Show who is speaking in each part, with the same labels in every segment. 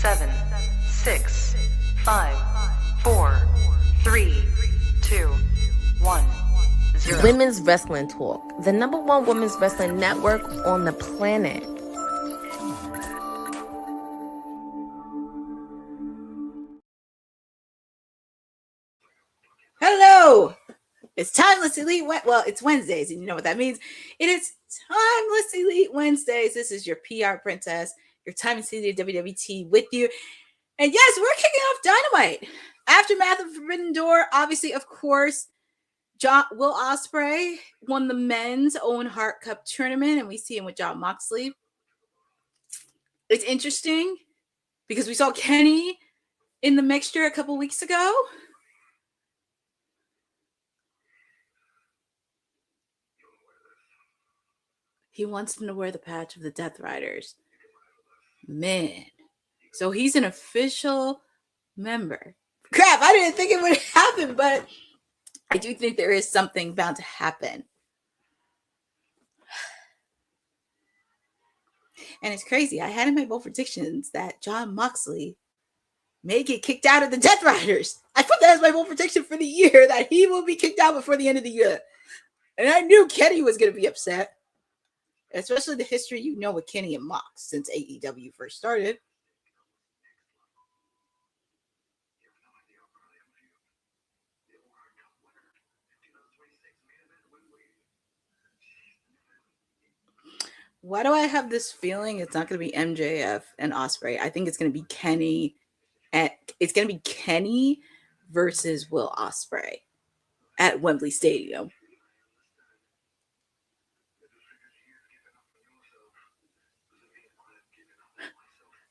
Speaker 1: 7, 6, 5, 4, 3, 2, 1, 0.
Speaker 2: Women's Wrestling Talk, the #1 women's wrestling network on the planet.
Speaker 3: Hello! It's Timeless Elite. Well, it's Wednesdays, and you know what that means. It is Timeless Elite Wednesdays. This is your PR princess, your Timeless Elite WWT with you. And yes, we're kicking off Dynamite. Aftermath of Forbidden Door. Obviously, of course, Will Ospreay won the men's Owen Hart Cup tournament, and we see him with Jon Moxley. It's interesting because we saw Kenny in the mixture a couple weeks ago. He wants them to wear the patch of the Death Riders. Man. So he's an official member. Crap, I didn't think it would happen, but I do think there is something bound to happen. And it's crazy. I had in my bold predictions that Jon Moxley may get kicked out of the Death Riders. I put that as my bold prediction for the year, that he will be kicked out before the end of the year. And I knew Kenny was going to be upset. Especially the history you know with Kenny and Mox since AEW first started. Why do I have this feeling it's not going to be MJF and Ospreay? I think it's going to be Kenny. It's going to be Kenny versus Will Ospreay at Wembley Stadium.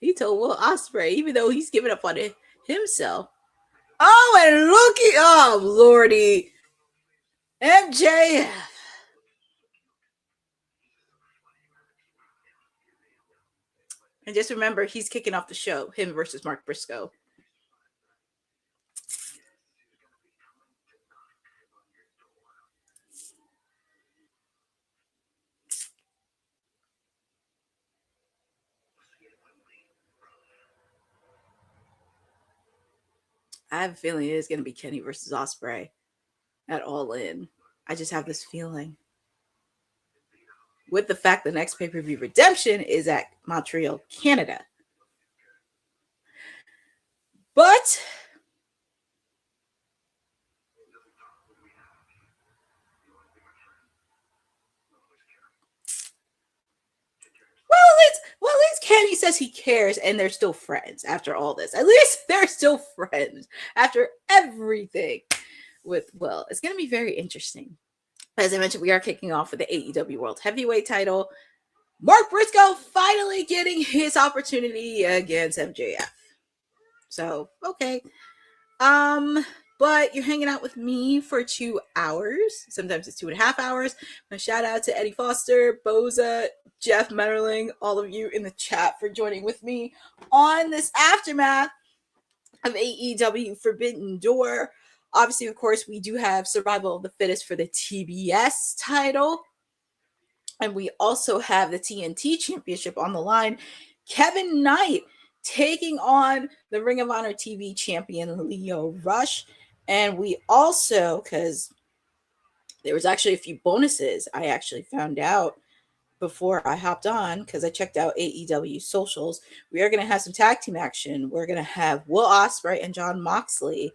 Speaker 3: He told Will Ospreay, even though he's giving up on it himself. Oh, and looky, oh, Lordy. MJF. And just remember, he's kicking off the show, him versus Mark Briscoe. I have a feeling it is going to be Kenny versus Ospreay at All In. I just have this feeling. With the fact the next pay-per-view Redemption is at Montreal, Canada. But Well, at least Kenny says he cares and they're still friends after all this. At least they're still friends after everything with Will. It's going to be very interesting. As I mentioned, we are kicking off with the AEW World Heavyweight title. Mark Briscoe finally getting his opportunity against MJF. So, okay. But you're hanging out with me for 2 hours. Sometimes it's 2.5 hours. My shout out to Eddie Foster, Boza, Jeff Metterling, all of you in the chat for joining with me on this aftermath of AEW Forbidden Door. Obviously, of course, we do have Survival of the Fittest for the TBS title. And we also have the TNT Championship on the line. Kevin Knight taking on the Ring of Honor TV champion, Leo Rush. And we also, because there was actually a few bonuses I actually found out before I hopped on, because I checked out AEW socials. We are going to have some tag team action. We're going to have Will Ospreay and Jon Moxley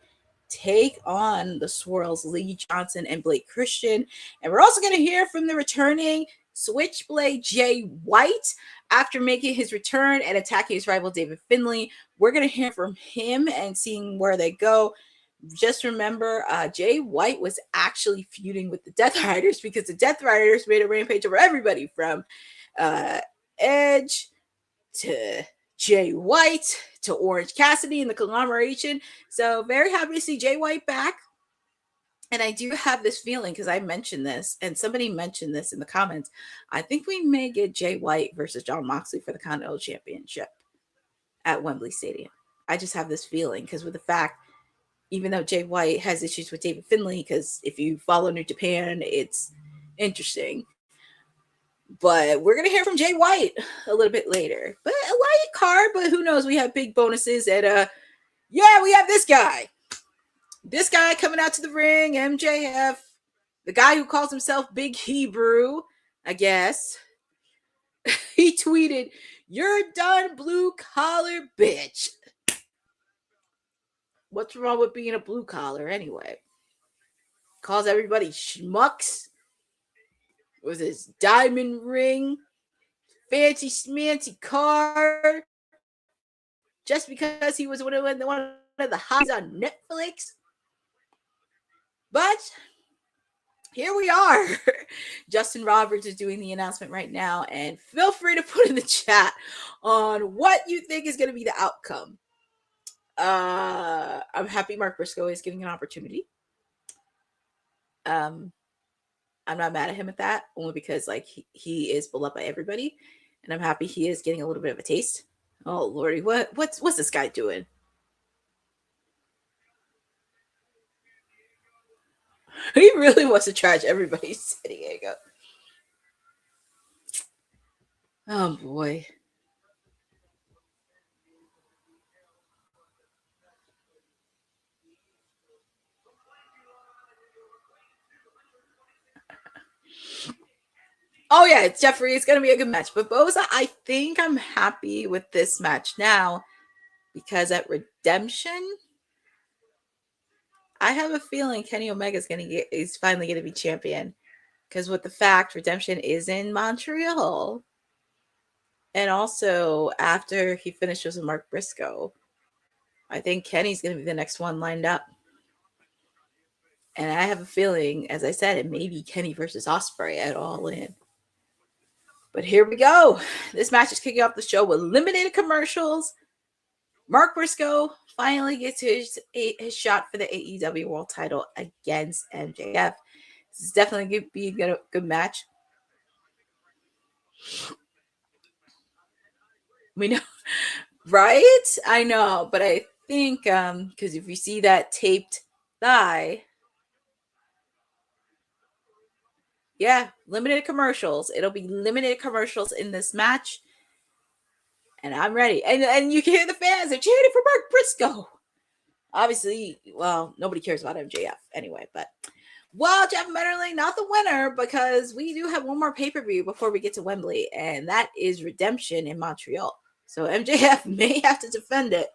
Speaker 3: take on the Swirls, Lee Johnson and Blake Christian. And we're also going to hear from the returning Switchblade Jay White after making his return and attacking his rival David Finlay. We're going to hear from him and seeing where they go. Just remember, Jay White was actually feuding with the Death Riders because the Death Riders made a rampage over everybody from Edge to Jay White to Orange Cassidy and the conglomeration. So very happy to see Jay White back. And I do have this feeling, because I mentioned this, and somebody mentioned this in the comments, I think we may get Jay White versus Jon Moxley for the Continental Championship at Wembley Stadium. I just have this feeling, because with the fact, even though Jay White has issues with David Finlay, because if you follow New Japan, it's interesting. But we're going to hear from Jay White a little bit later. But a light card, but who knows? We have big bonuses. And yeah, we have this guy. This guy coming out to the ring, MJF. The guy who calls himself Big Hebrew, I guess. He tweeted, "You're done, blue collar bitch." What's wrong with being a blue collar anyway? Calls everybody schmucks with his diamond ring, fancy smancy car, just because he was one of the highs on Netflix. But here we are. Justin Roberts is doing the announcement right now, and feel free to put in the chat on what you think is going to be the outcome. I'm happy Mark Briscoe is getting an opportunity. I'm not mad at him at that, only because like he is beloved by everybody, and I'm happy he is getting a little bit of a taste. Oh lordy, what's this guy doing? He really wants to trash everybody's San Diego. Oh boy. Oh yeah, it's Jeffrey. It's gonna be a good match. But Boza, I think I'm happy with this match now because at Redemption, I have a feeling Kenny Omega is finally gonna be champion. Because with the fact Redemption is in Montreal, and also after he finishes with Mark Briscoe, I think Kenny's gonna be the next one lined up. And I have a feeling, as I said, it may be Kenny versus Ospreay at All In. But here we go. This match is kicking off the show with limited commercials. Mark Briscoe finally gets his shot for the AEW World title against MJF. This is definitely going to be a good match. We know, right? I know, but I think because if you see that taped thigh, yeah, limited commercials. It'll be limited commercials in this match. And I'm ready. And you can hear the fans. They're cheering for Mark Briscoe. Obviously, well, nobody cares about MJF anyway. But, well, Jeff Metterling, not the winner, because we do have one more pay-per-view before we get to Wembley. And that is Redemption in Montreal. So MJF may have to defend it.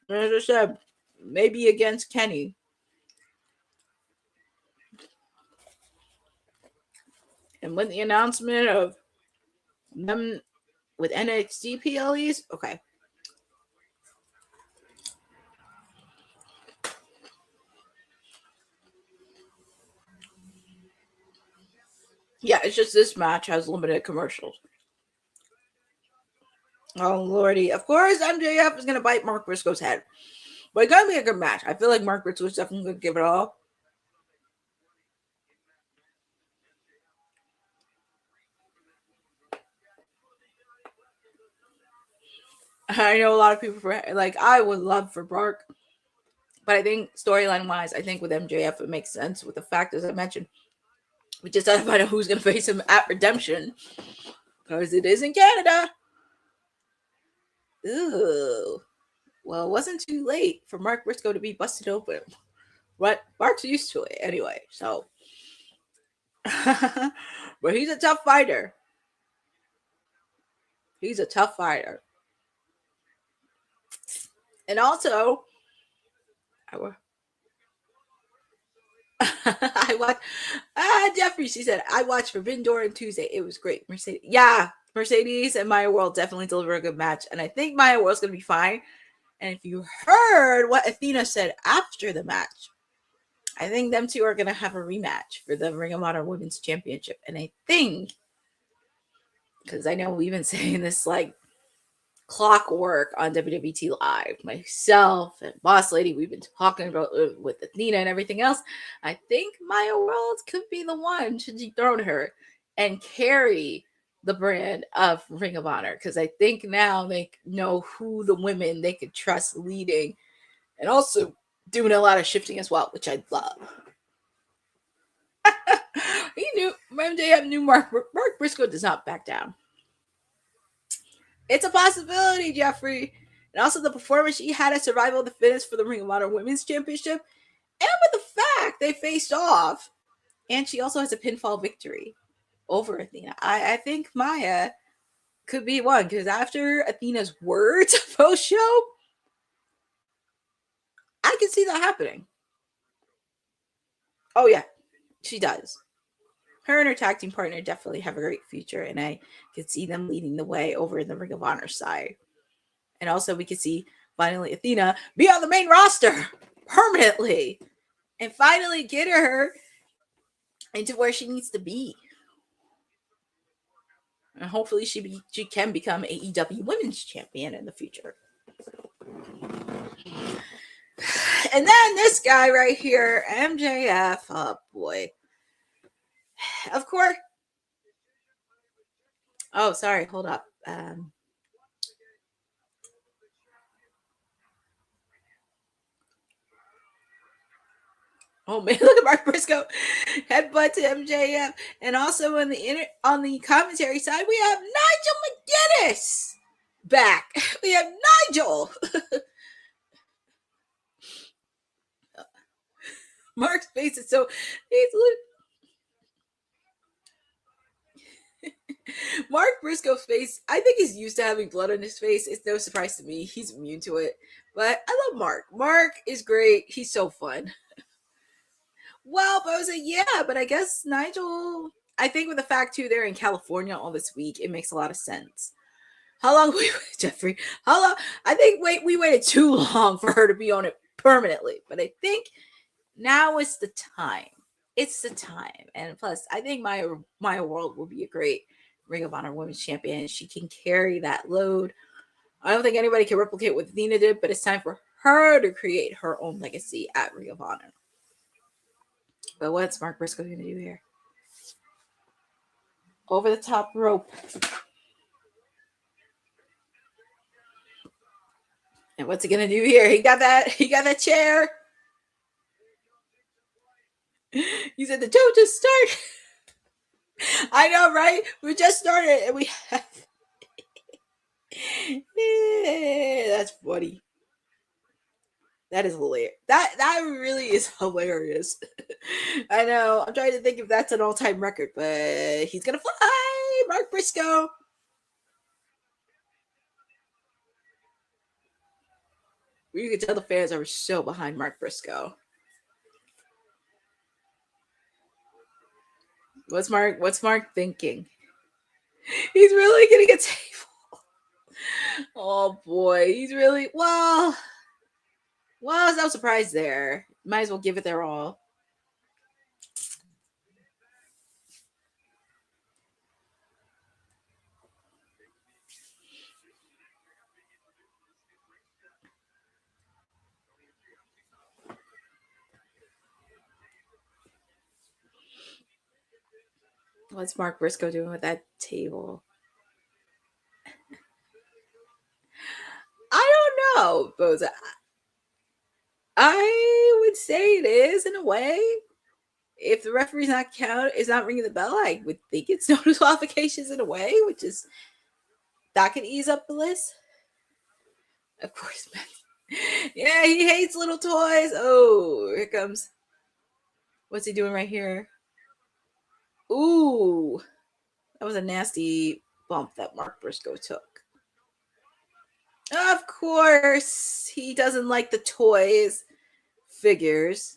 Speaker 3: As I said, maybe against Kenny. And with the announcement of them with NXT PLEs, okay. Yeah, it's just this match has limited commercials. Oh, lordy. Of course, MJF is going to bite Mark Briscoe's head. But it's going to be a good match. I feel like Mark Briscoe is definitely going to give it all. I know a lot of people, I would love for Mark. But I think storyline-wise, I think with MJF, it makes sense with the fact, as I mentioned, we just have to find out who's going to face him at Redemption. Because it is in Canada. Ooh. Well, it wasn't too late for Mark Briscoe to be busted open. But Mark's used to it anyway, so. But he's a tough fighter. He's a tough fighter. And also, I watched Jeffrey. She said I watched Forbidden Door on Tuesday. It was great. Mercedes and Maya World definitely deliver a good match, and I think Maya World's gonna be fine. And if you heard what Athena said after the match, I think them two are gonna have a rematch for the Ring of Honor Women's Championship. And I think, because I know we've been saying this like clockwork on WWT Live, myself and Boss Lady, we've been talking about with Athena and everything else. I think Maya World could be the one to dethrone her and carry the brand of Ring of Honor, because I think now they know who the women they could trust leading and also doing a lot of shifting as well, which I love. MJF knew Mark Briscoe does not back down. It's a possibility, Jeffrey. And also the performance she had at Survival of the Fittest for the Ring of Honor Women's Championship. And with the fact they faced off. And she also has a pinfall victory over Athena. I think Maya could be one. Because after Athena's words post-show, I can see that happening. Oh, yeah. She does. Her and her tag team partner definitely have a great future, and I could see them leading the way over in the Ring of Honor side. And also, we could see finally Athena be on the main roster permanently and finally get her into where she needs to be. And hopefully, she can become AEW Women's Champion in the future. And then this guy right here, MJF. Oh, boy. Of course. Oh, sorry. Hold up. Oh man, look at Mark Briscoe headbutt to MJF, and also on the commentary side we have Nigel McGuinness back. We have Nigel. Mark's face is so Mark Briscoe's face, I think he's used to having blood on his face. It's no surprise to me. He's immune to it. But I love Mark. Mark is great. He's so fun. Well, but I was like, yeah, but I guess Nigel, I think with the fact too, they're in California all this week, it makes a lot of sense. How long we wait, Jeffrey? How long? I think we waited too long for her to be on it permanently. But I think now is the time. It's the time. And plus, I think Maya World will be a great Ring of Honor Women's Champion. She can carry that load. I don't think anybody can replicate what Athena did, but it's time for her to create her own legacy at Ring of Honor. But what's Mark Briscoe going to do here? Over the top rope. And what's he going to do here? He got that chair. He said the show just started. I know, right? We just started and we have that's funny. That is hilarious. That really is hilarious. I know. I'm trying to think if that's an all-time record, but he's gonna fly, Mark Briscoe. You can tell the fans are so behind Mark Briscoe. What's Mark thinking? He's really getting a table. Oh boy, he's really well. Well, I was no surprise there. Might as well give it their all. What's Mark Briscoe doing with that table? I don't know, Boza. I would say it is in a way. If the referee's is not ringing the bell, I would think it's no disqualifications in a way, which is that could ease up the list. Of course, man. Yeah, he hates little toys. Oh, here comes. What's he doing right here? Ooh, that was a nasty bump that Mark Briscoe took. Of course, he doesn't like the toys figures.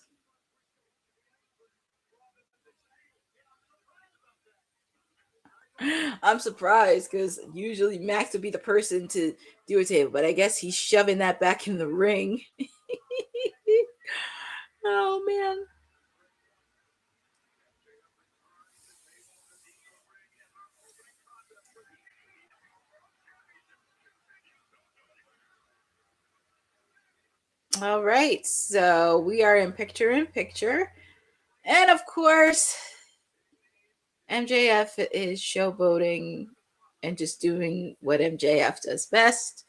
Speaker 3: I'm surprised because usually Max would be the person to do a table, but I guess he's shoving that back in the ring. Oh, man. All right, so we are in picture. And of course, MJF is showboating and just doing what MJF does best.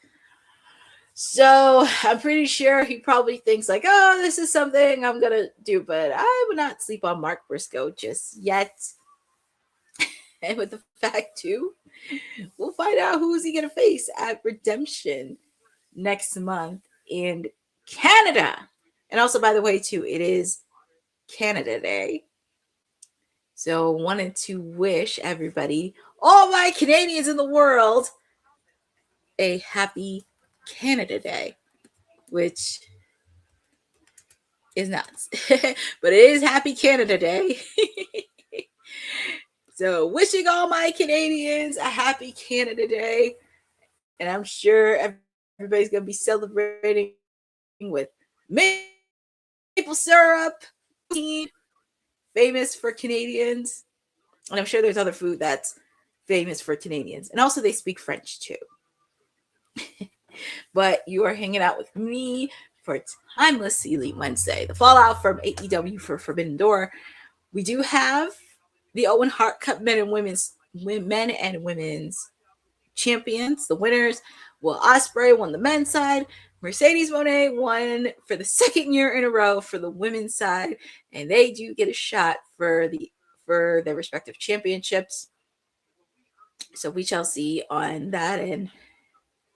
Speaker 3: So I'm pretty sure he probably thinks like, oh, this is something I'm going to do, but I would not sleep on Mark Briscoe just yet. And with the fact too, we'll find out who's he gonna face at Redemption next month in Canada. And also, by the way, too, it is Canada Day. So wanted to wish everybody, all my Canadians in the world, a happy Canada Day, which is nuts. But it is Happy Canada Day. So wishing all my Canadians a happy Canada Day. And I'm sure everybody's going to be celebrating with maple syrup, famous for Canadians. And I'm sure there's other food that's famous for Canadians. And also they speak French too. But you are hanging out with me for Timeless Elite Wednesday, the fallout from AEW for Forbidden Door. We do have the Owen Hart Cup men and women's champions. The winners, Will Ospreay won the men's side. Mercedes Moné won for the second year in a row for the women's side, and they do get a shot for their respective championships. So we shall see on that, and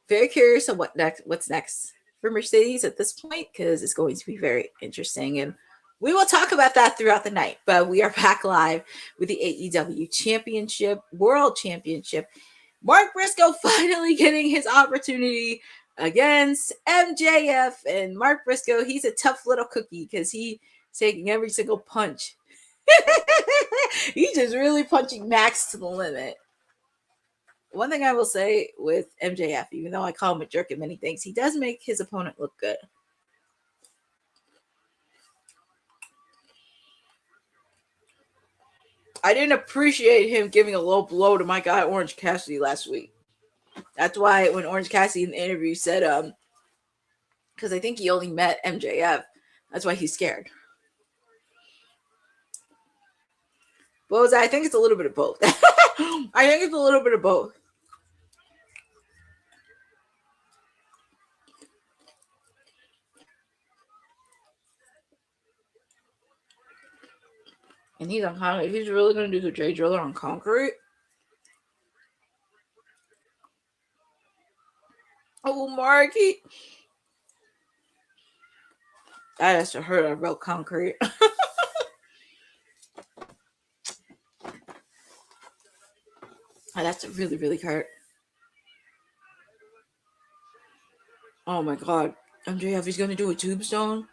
Speaker 3: very curious on what's next for Mercedes at this point, because it's going to be very interesting, and we will talk about that throughout the night. But we are back live with the AEW Championship, World Championship. Mark Briscoe finally getting his opportunity against MJF. And Mark Briscoe, he's a tough little cookie because he's taking every single punch. He's just really punching Max to the limit. One thing I will say with MJF, even though I call him a jerk at many things, he does make his opponent look good. I didn't appreciate him giving a low blow to my guy Orange Cassidy last week. That's why when Orange Cassidy in the interview said, because I think he only met MJF, that's why he's scared. But I think it's a little bit of both. I think it's a little bit of both. And he's on concrete. He's really going to do the J Driller on concrete. Oh, Marky. That has to hurt about concrete. That's really, really hurt. Oh my God. MJF is going to do a tombstone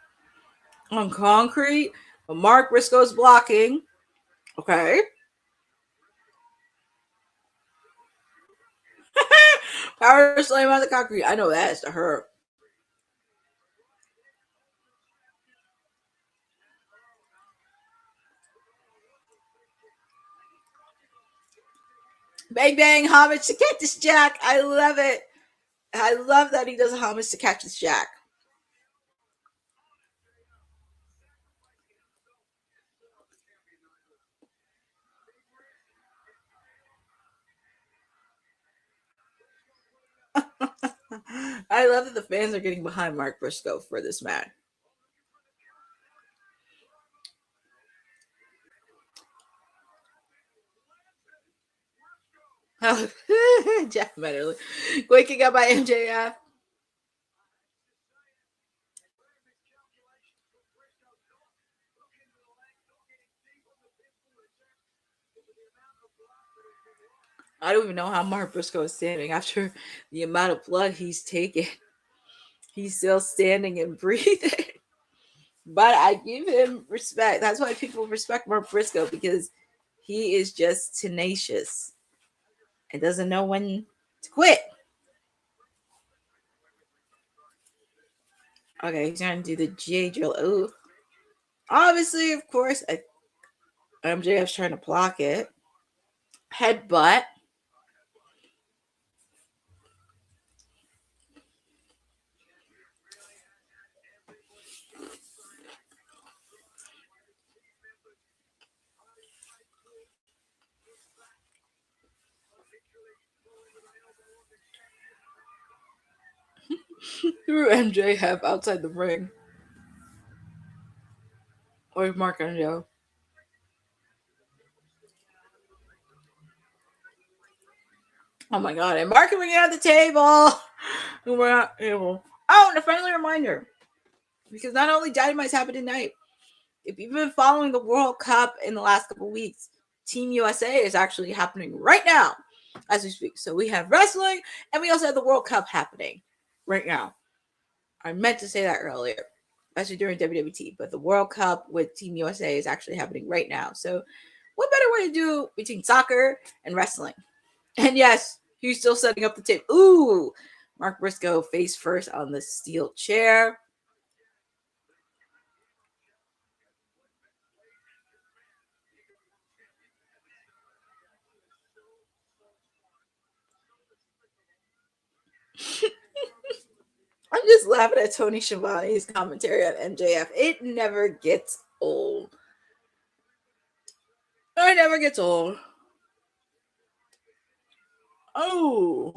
Speaker 3: on concrete. But Mark Briscoe's blocking. Okay. Power slam on the concrete. I know that has to hurt. Bang bang, homage to Cactus Jack. I love it. I love that he does a homage to Cactus Jack. I love that the fans are getting behind Mark Briscoe for this match. Jeff Medley waking up by MJF. I don't even know how Mark Briscoe is standing after the amount of blood he's taken. He's still standing and breathing. But I give him respect. That's why people respect Mark Briscoe, because he is just tenacious and doesn't know when to quit. Okay, he's trying to do the J drill. Ooh. Obviously, of course, MJF's trying to block it. Headbutt. Threw MJF outside the ring. Or Mark Angel. Oh my god, and Mark bringing out the table. We're not able. Oh, and a friendly reminder. Because not only Dynamite's happening tonight, if you've been following the World Cup in the last couple of weeks, Team USA is actually happening right now as we speak. So we have wrestling and we also have the World Cup happening right now. I meant to say that earlier, actually during WWT, but the World Cup with Team USA is actually happening right now. So what better way to do between soccer and wrestling? And yes, he's still setting up the table. Ooh, Mark Briscoe face first on the steel chair. I'm just laughing at Tony Schiavone's commentary on MJF. It never gets old. It never gets old. Oh.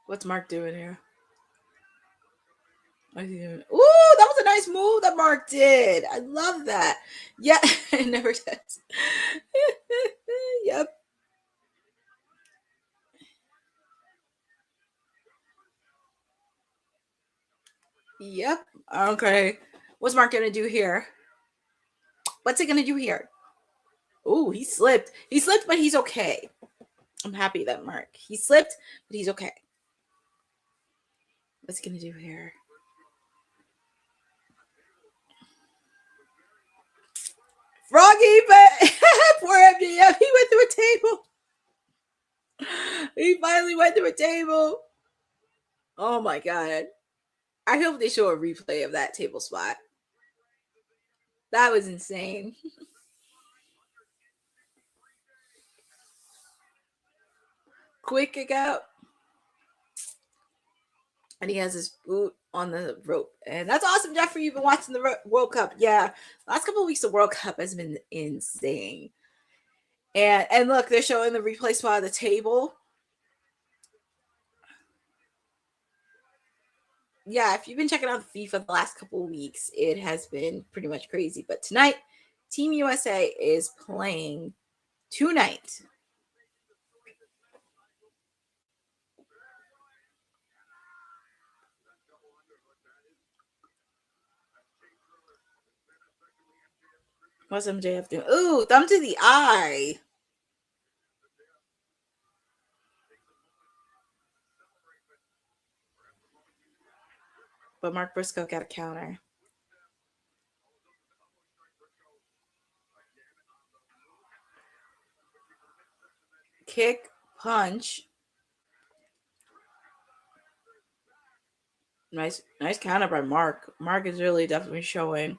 Speaker 3: What's Mark doing here? What's he doing? Ooh, that was a nice move that Mark did. I love that. Yeah, it never does. Yep. Yep. Okay. What's Mark gonna do here? What's he gonna do here? Ooh, he slipped. He slipped, but he's okay. I'm happy that Mark. He slipped, but he's okay. What's he gonna do here? Froggy, but poor MJF. He went through a table. He finally went through a table. Oh my god. I hope they show a replay of that table spot. That was insane. Quick kick out. And he has his boot on the rope. And that's awesome, Jeffrey. You've been watching the World Cup. Yeah. Last couple of weeks, the World Cup has been insane. And look, they're showing the replay spot of the table. Yeah, if you've been checking out FIFA the last couple of weeks, it has been pretty much crazy. But tonight, Team USA is playing tonight. What's MJF doing? Ooh, thumb to the eye. But Mark Briscoe got a counter. Kick, punch. Nice counter by Mark. Mark is really definitely showing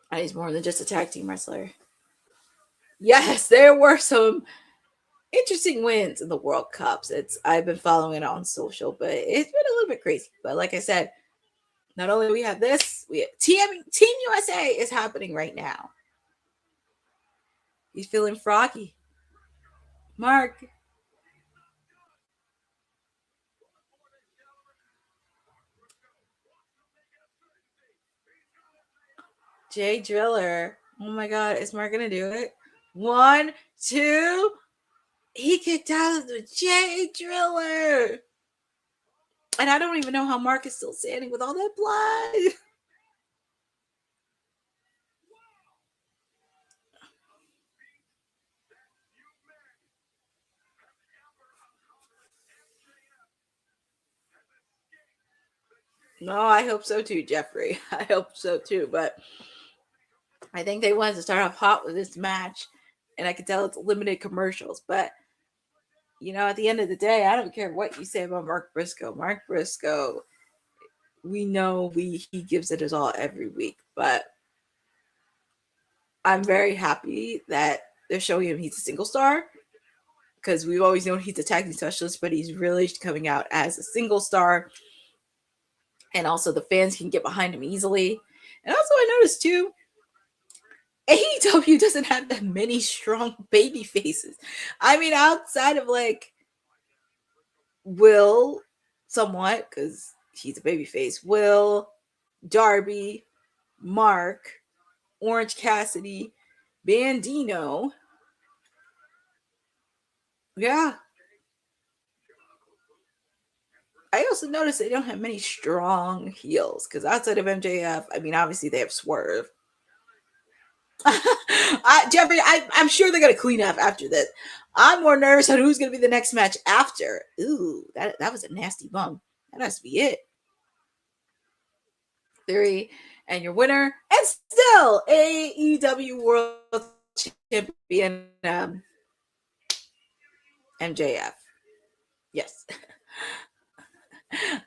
Speaker 3: that he's more than just a tag team wrestler. Yes, there were some interesting wins in the World Cups. I've been following it on social, but it's been a little bit crazy. But like I said, not only do we have this, we have Team USA is happening right now. He's feeling froggy. Mark. Jay Driller. Oh my god, is Mark gonna do it? 1, 2. He kicked out of the Jay Driller. And I don't even know how Mark is still standing with all that blood. No, I hope so too, Jeffrey. I hope so too. But I think they wanted to start off hot with this match. And I can tell it's limited commercials. But, you know, at the end of the day, I don't care what you say about Mark Briscoe. Mark Briscoe, we know he gives it his all every week. But I'm very happy that they're showing him he's a single star. Because we've always known he's a tag team specialist. But he's really coming out as a single star. And also the fans can get behind him easily. And also I noticed too, AEW doesn't have that many strong baby faces. I mean, outside of like Will somewhat, because he's a babyface. Will, Darby, Mark, Orange Cassidy, Bandino. Yeah. I also noticed they don't have many strong heels because outside of MJF, I mean, obviously they have Swerve. Jeffrey, I'm sure they're gonna clean up after this. I'm more nervous on who's gonna be the next match after. Ooh, that was a nasty bump. That has to be it. Theory, and your winner, and still AEW World Champion MJF. Yes.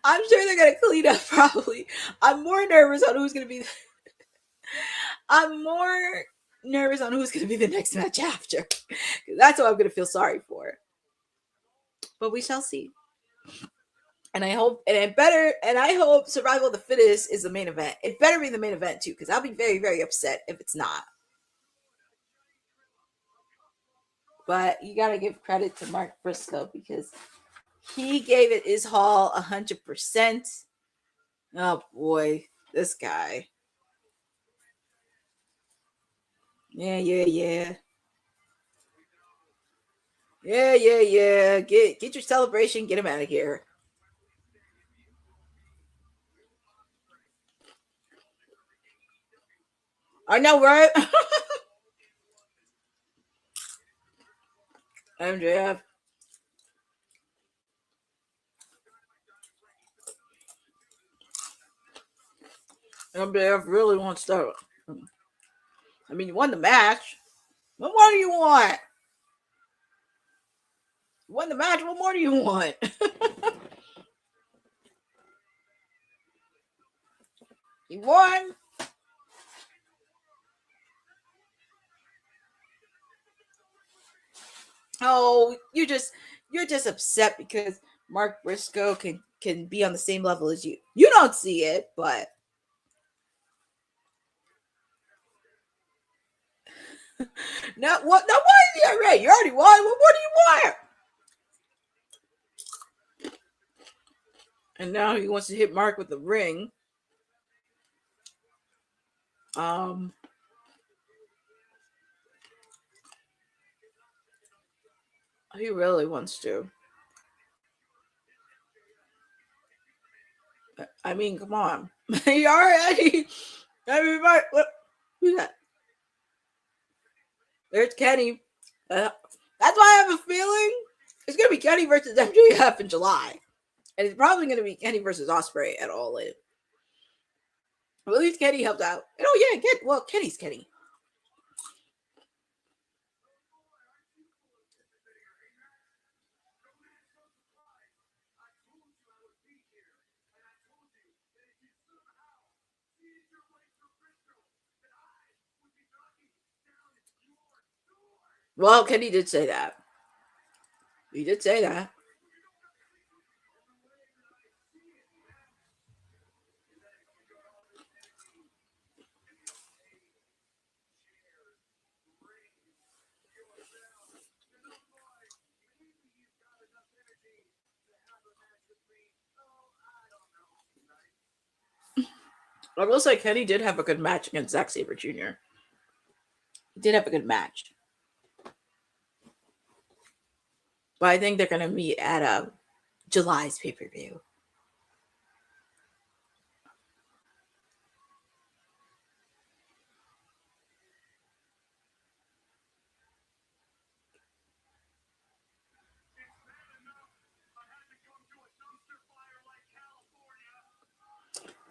Speaker 3: I'm sure they're gonna clean up probably. I'm more nervous on who's gonna be. I'm more nervous on who's gonna be the next match after. That's what I'm gonna feel sorry for. But we shall see. And I hope, I hope Survival of the Fittest is the main event. It better be the main event too, because I'll be very, very upset if it's not. But you gotta give credit to Mark Briscoe because he gave it his all 100%. Oh boy, this guy. Yeah. Yeah. Get your celebration, get him out of here. I know, right? MJF. MJF really wants to. I mean, you won the match. What more do you want? You won the match. What more do you want? You won. Oh, you're just upset because Mark Briscoe can be on the same level as you. You don't see it, but now what? Now why is he already? You already won. What more do you want? And now he wants to hit Mark with the ring. He really wants to. I mean, come on. He already. Everybody, who's that? There's Kenny. That's why I have a feeling it's gonna be Kenny versus MJF in July, and it's probably gonna be Kenny versus Ospreay at All In. Well, at least Kenny helped out. And oh yeah, Kenny's Kenny. Well, Kenny did say that. He did say that. I will say Kenny did have a good match against Zack Sabre Jr. He did have a good match. But I think they're going to meet at July's pay-per-view.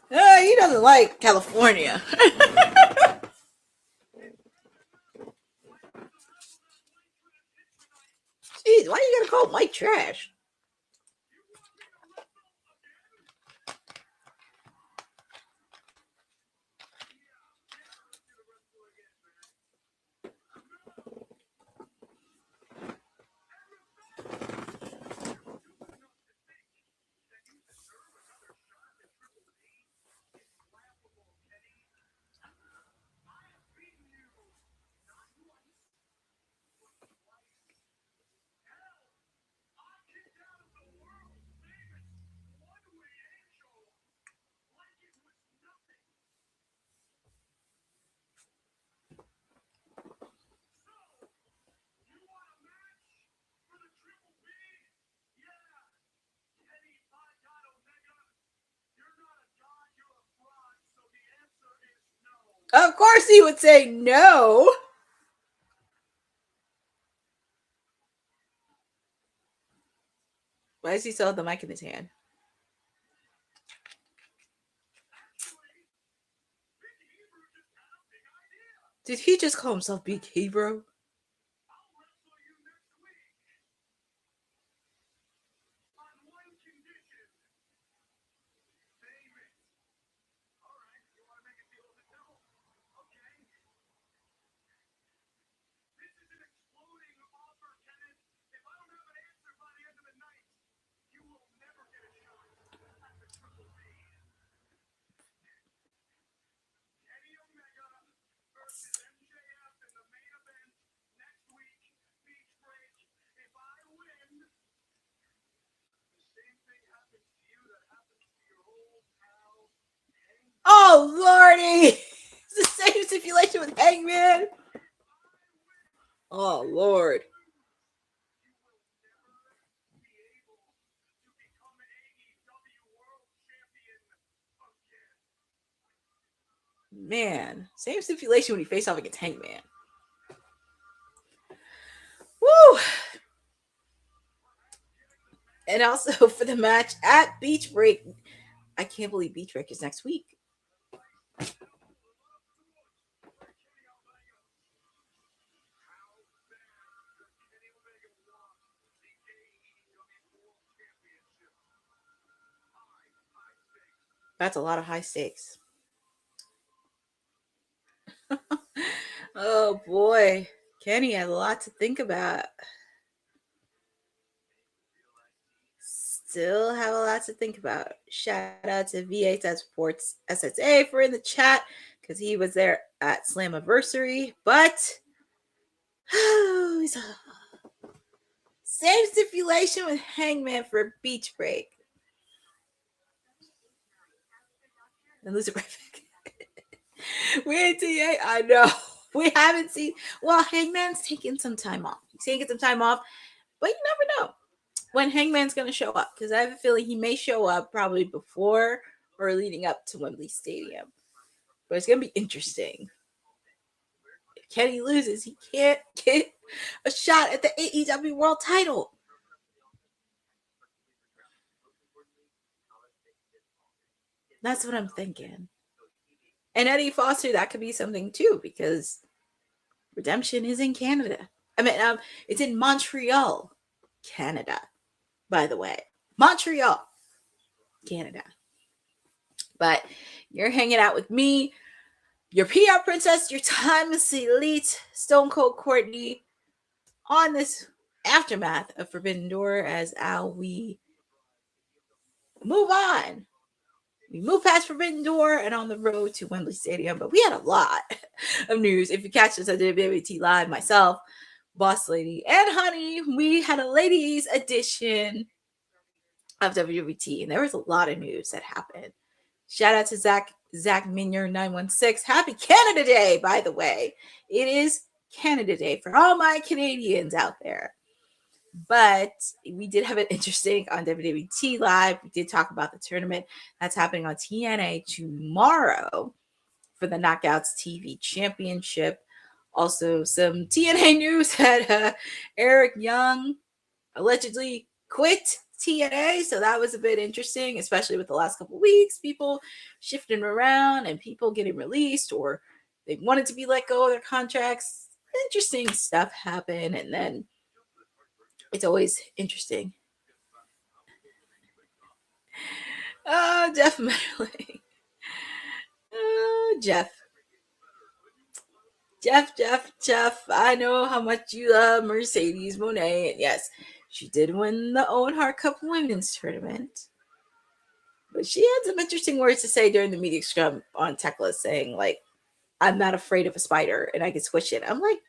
Speaker 3: He doesn't like California. Jeez, why you gotta call Mike trash? course he would say no. Why does he still have the mic in his hand? Did he just call himself Big Hebrew? Oh, Lordy! It's the same stipulation with Hangman. Oh, Lord. Man, same stipulation when he faced off against Hangman. Woo! And also for the match at Beach Break. I can't believe Beach Break is next week. That's a lot of high stakes. Oh boy. Kenny had a lot to think about. Still have a lot to think about. Shout out to VHS Sports SSA for in the chat because he was there at Slammiversary. But same stipulation with Hangman for Beach Break. And lose it right back. We ain't TA. I know. We haven't seen. Well, Hangman's taking some time off. He's taking some time off, but you never know when Hangman's going to show up because I have a feeling he may show up probably before or leading up to Wembley Stadium. But it's going to be interesting. If Kenny loses, he can't get a shot at the AEW World title. That's what I'm thinking. And Eddie Foster, that could be something too, because Redemption is in Canada. I mean, it's in Montreal, Canada, by the way. Montreal, Canada. But you're hanging out with me, your PR princess, your timeless elite, Stone Cold Courtney, on this aftermath of Forbidden Door as we move on. We moved past Forbidden Door and on the road to Wembley Stadium, but we had a lot of news. If you catch us at WWT Live, myself, Boss Lady, and Honey, we had a ladies edition of WWT, and there was a lot of news that happened. Shout out to Zach Minier 916. Happy Canada Day, by the way. It is Canada Day for all my Canadians out there. But we did have it interesting on WWT Live. We did talk about the tournament that's happening on TNA tomorrow for the Knockouts TV Championship. Also, some TNA news that Eric Young allegedly quit TNA. So that was a bit interesting, especially with the last couple of weeks. People shifting around and people getting released or they wanted to be let go of their contracts. Interesting stuff happened. And then it's always interesting. Definitely. Jeff. I know how much you love Mercedes Moné. And yes, she did win the Owen Hart Cup Women's Tournament. But she had some interesting words to say during the media scrum on Tekla saying, like, I'm not afraid of a spider and I can squish it. I'm like,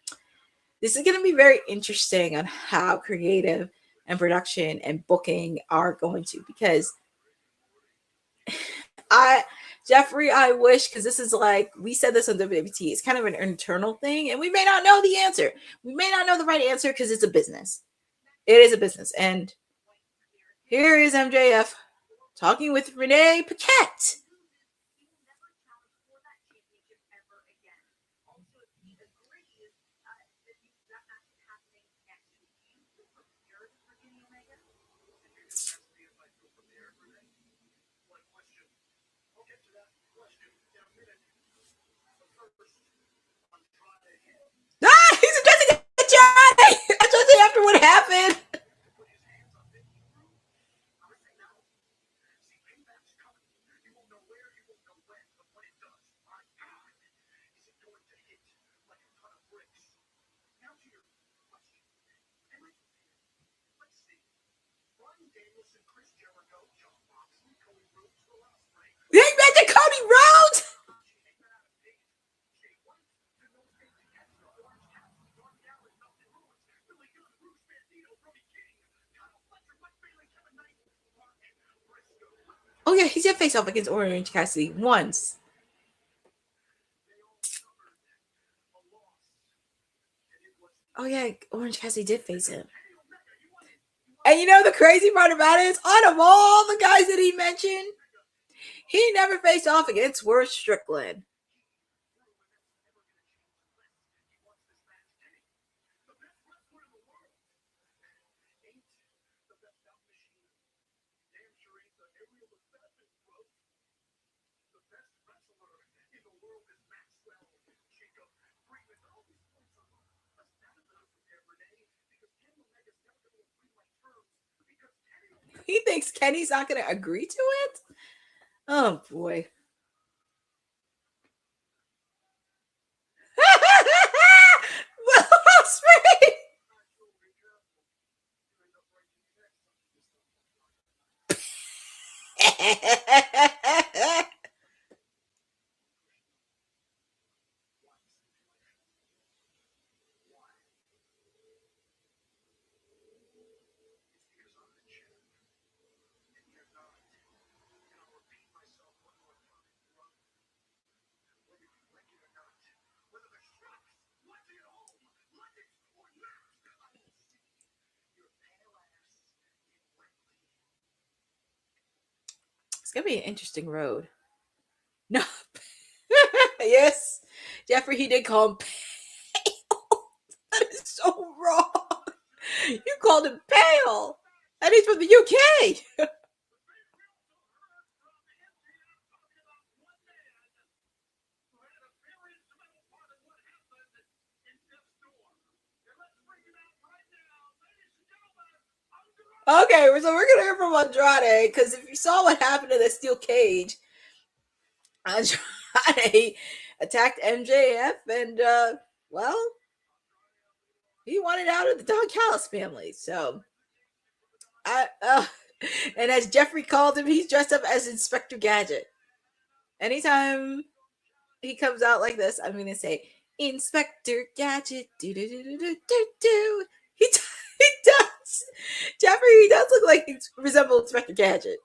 Speaker 3: this is going to be very interesting on how creative and production and booking are going to, because Jeffrey, I wish, because this is like, we said this on WWT, it's kind of an internal thing, and we may not know the answer. We may not know the right answer because it's a business. It is a business. And here is MJF talking with Renee Paquette. Ah, he's addressing Andrade! Especially after what happened. He mentioned Cody Rhodes! Oh yeah, he did face off against Orange Cassidy once. Oh yeah, Orange Cassidy did face him. And you know the crazy part about it is, out of all the guys that he mentioned, he never faced off against Swerve Strickland. He thinks Kenny's not going to agree to it? Oh boy. It's gonna be an interesting road. No. Yes, Jeffrey, he did call him pale. That is so wrong. You called him pale. And he's from the UK. Okay, so we're gonna hear from Andrade, because if you saw what happened to the steel cage, Andrade attacked MJF, and well, he wanted out of the Don Callis family. So, and as Jeffrey called him, he's dressed up as Inspector Gadget. Anytime he comes out like this, I'm gonna say Inspector Gadget. Do do do do do do do. He does. Jeffrey, he does look like he resembles Inspector Gadget.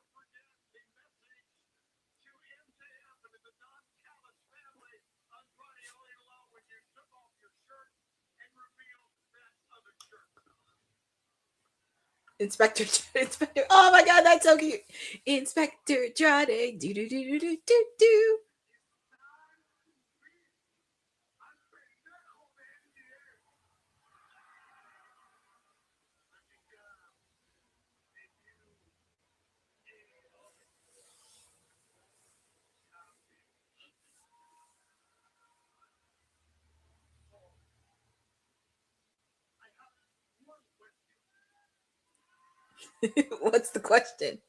Speaker 3: Inspector. Oh my god, that's so cute. Inspector Andrade. Do do do do do do do. What's the question?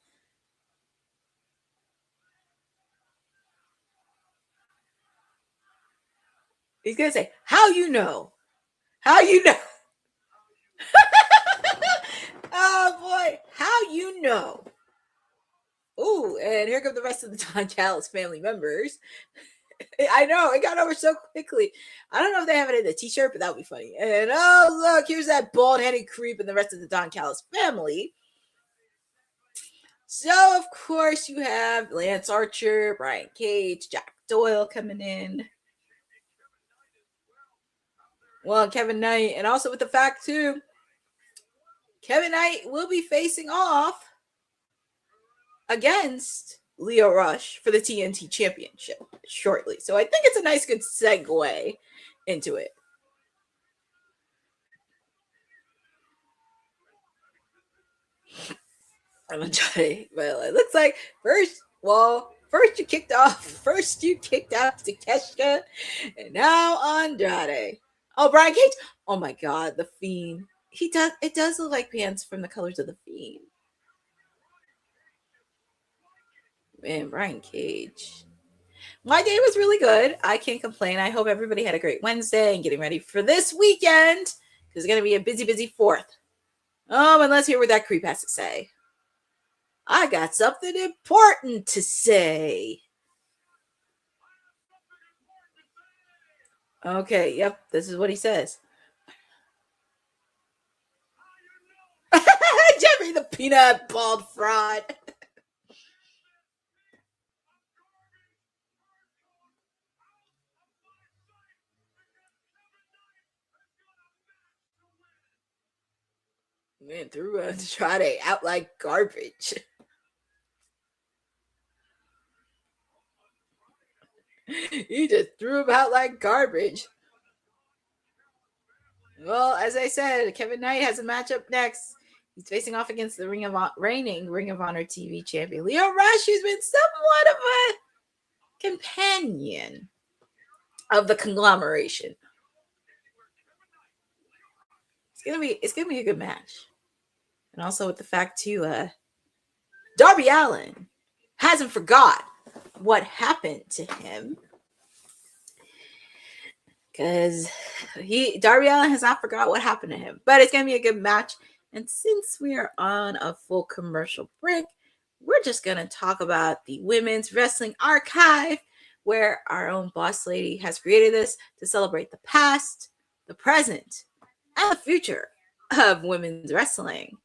Speaker 3: He's gonna say, "How you know? How you know?" Oh boy, how you know? Ooh, and here come the rest of the Don Callis family members. I know, it got over so quickly. I don't know if they have it in the t-shirt, but that would be funny. And oh look, here's that bald-headed creep and the rest of the Don Callis family. So of course you have Lance Archer, Brian Cage, Jack Doyle coming in. Well, Kevin Knight, and also with the fact too, Kevin Knight will be facing off against Leo Rush for the TNT Championship shortly. So I think it's a nice, good segue into it. I'm gonna try. Well, it looks like first First you kicked out Takeshita, and now Andrade. Oh, Brian Cage. Oh my God, the Fiend. It does look like pants from the colors of the Fiend. Man, Brian Cage. My day was really good. I can't complain. I hope everybody had a great Wednesday and getting ready for this weekend because it's going to be a busy, busy 4th. And let's hear what that creep has to say. I got something important to say. Okay, yep, this is what he says. Jeffrey the peanut bald fraud. Man, threw Andrade out like garbage. He just threw him out like garbage. Well, as I said, Kevin Knight has a matchup next. He's facing off against the reigning Ring of Honor TV champion, Lio Rush, who's been somewhat of a companion of the conglomeration. It's gonna be a good match. And also with the fact too, Darby Allin hasn't forgot what happened to him. Because Darby Allin has not forgot what happened to him. But it's going to be a good match. And since we are on a full commercial break, we're just going to talk about the Women's Wrestling Archive, where our own boss lady has created this to celebrate the past, the present, and the future of women's wrestling.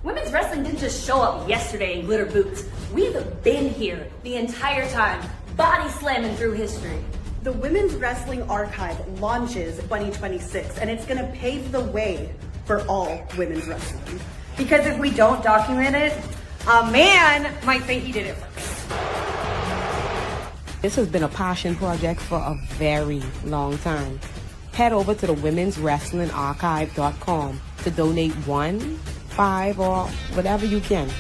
Speaker 4: Women's wrestling didn't just show up yesterday in glitter boots. We've been here the entire time, body slamming through history.
Speaker 5: The Women's Wrestling Archive launches 2026, and it's going to pave the way for all women's wrestling.
Speaker 4: Because if we don't document it, a man might think he did it first.
Speaker 6: This has been a passion project for a very long time. Head over to the womenswrestlingarchive.com to donate 1, 5, or whatever you can.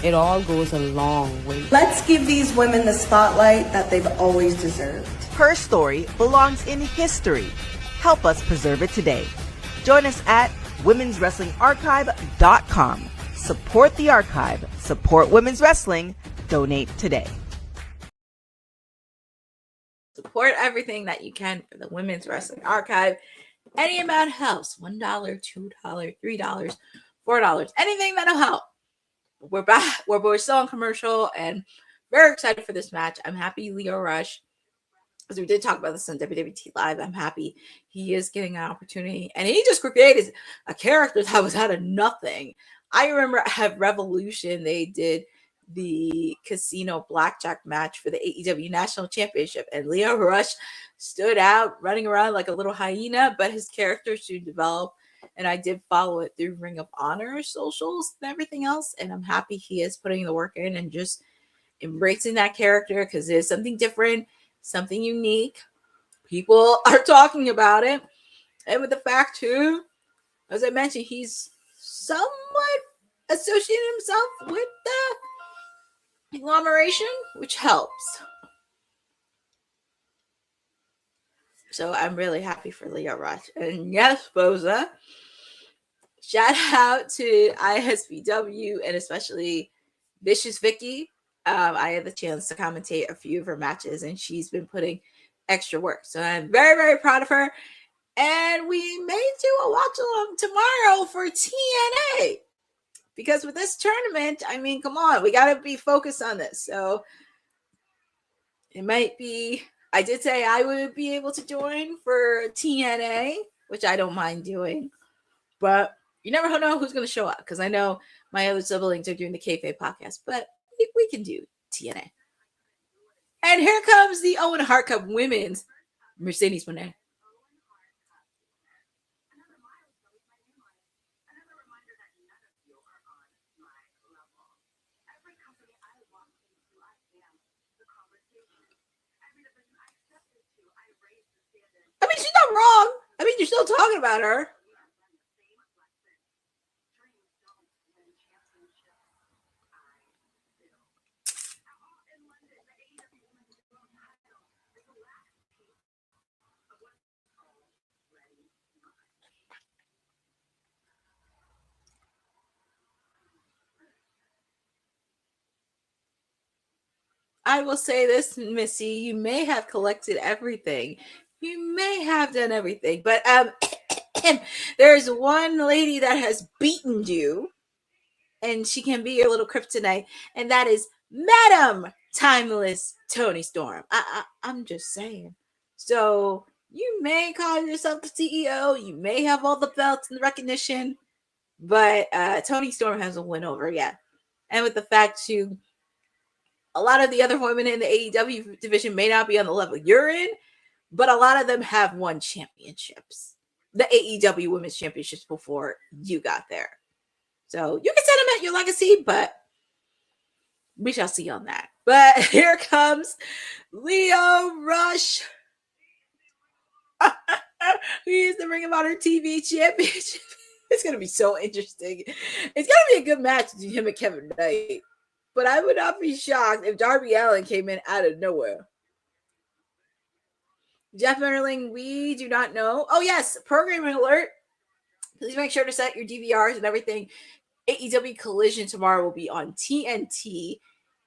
Speaker 6: It all goes a long way.
Speaker 5: Let's give these women the spotlight that they've always deserved.
Speaker 7: Her story belongs in history. Help us preserve it today. Join us at womenswrestlingarchive.com. Support the archive. Support women's wrestling. Donate today.
Speaker 3: Support everything that you can for the Women's Wrestling Archive. Any amount helps. $1, $2, $3, $4. Anything that'll help. We're back. We're still on commercial and very excited for this match. I'm happy Lio Rush, because we did talk about this on WWT Live. I'm happy he is getting an opportunity. And he just created a character that was out of nothing. I remember at Revolution, they did the casino blackjack match for the AEW National Championship. And Lio Rush stood out running around like a little hyena, but his character soon developed. And I did follow it through Ring of Honor socials and everything else. And I'm happy he is putting the work in and just embracing that character, because there's something different, something unique. People are talking about it. And with the fact too, as I mentioned, he's somewhat associated himself with the conglomeration, which helps. So I'm really happy for Lio Rush. And yes, Boza, shout out to ISBW and especially Vicious Vicky. I had the chance to commentate a few of her matches, and she's been putting extra work. So I'm very, very proud of her. And we may do a watch along tomorrow for TNA. Because with this tournament, I mean, come on, we got to be focused on this. So it might be, I did say I would be able to join for TNA, which I don't mind doing. But you never know who's going to show up, because I know my other siblings are doing the Kayfabe podcast, but we can do TNA. And here comes the Owen Hart Cup Women's Mercedes Moné. I mean, she's not wrong. I mean, you're still talking about her. I will say this, Missy, you may have collected everything. You may have done everything, but there's one lady that has beaten you, and she can be your little kryptonite, and that is Madam Timeless Tony Storm. I'm just saying. So you may call yourself the CEO, you may have all the belts and the recognition, but Tony Storm hasn't won over yet. And with the fact too, a lot of the other women in the AEW division may not be on the level you're in, but a lot of them have won championships, the AEW Women's Championships, before you got there. So you can sentiment your legacy, but we shall see on that. But here comes Lio Rush. He's the Ring of Honor TV Championship. It's going to be so interesting. It's going to be a good match between him and Kevin Knight. But I would not be shocked if Darby Allin came in out of nowhere. Jeff Menderling, we do not know. Oh, yes. Programming alert. Please make sure to set your DVRs and everything. AEW Collision tomorrow will be on TNT,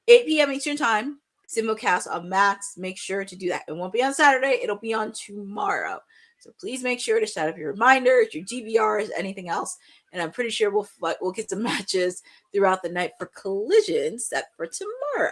Speaker 3: 8 p.m. Eastern Time. Simulcast on Max. Make sure to do that. It won't be on Saturday. It'll be on tomorrow. So please make sure to set up your reminders, your DVRs, anything else. And I'm pretty sure we'll get some matches throughout the night for Collision set for tomorrow.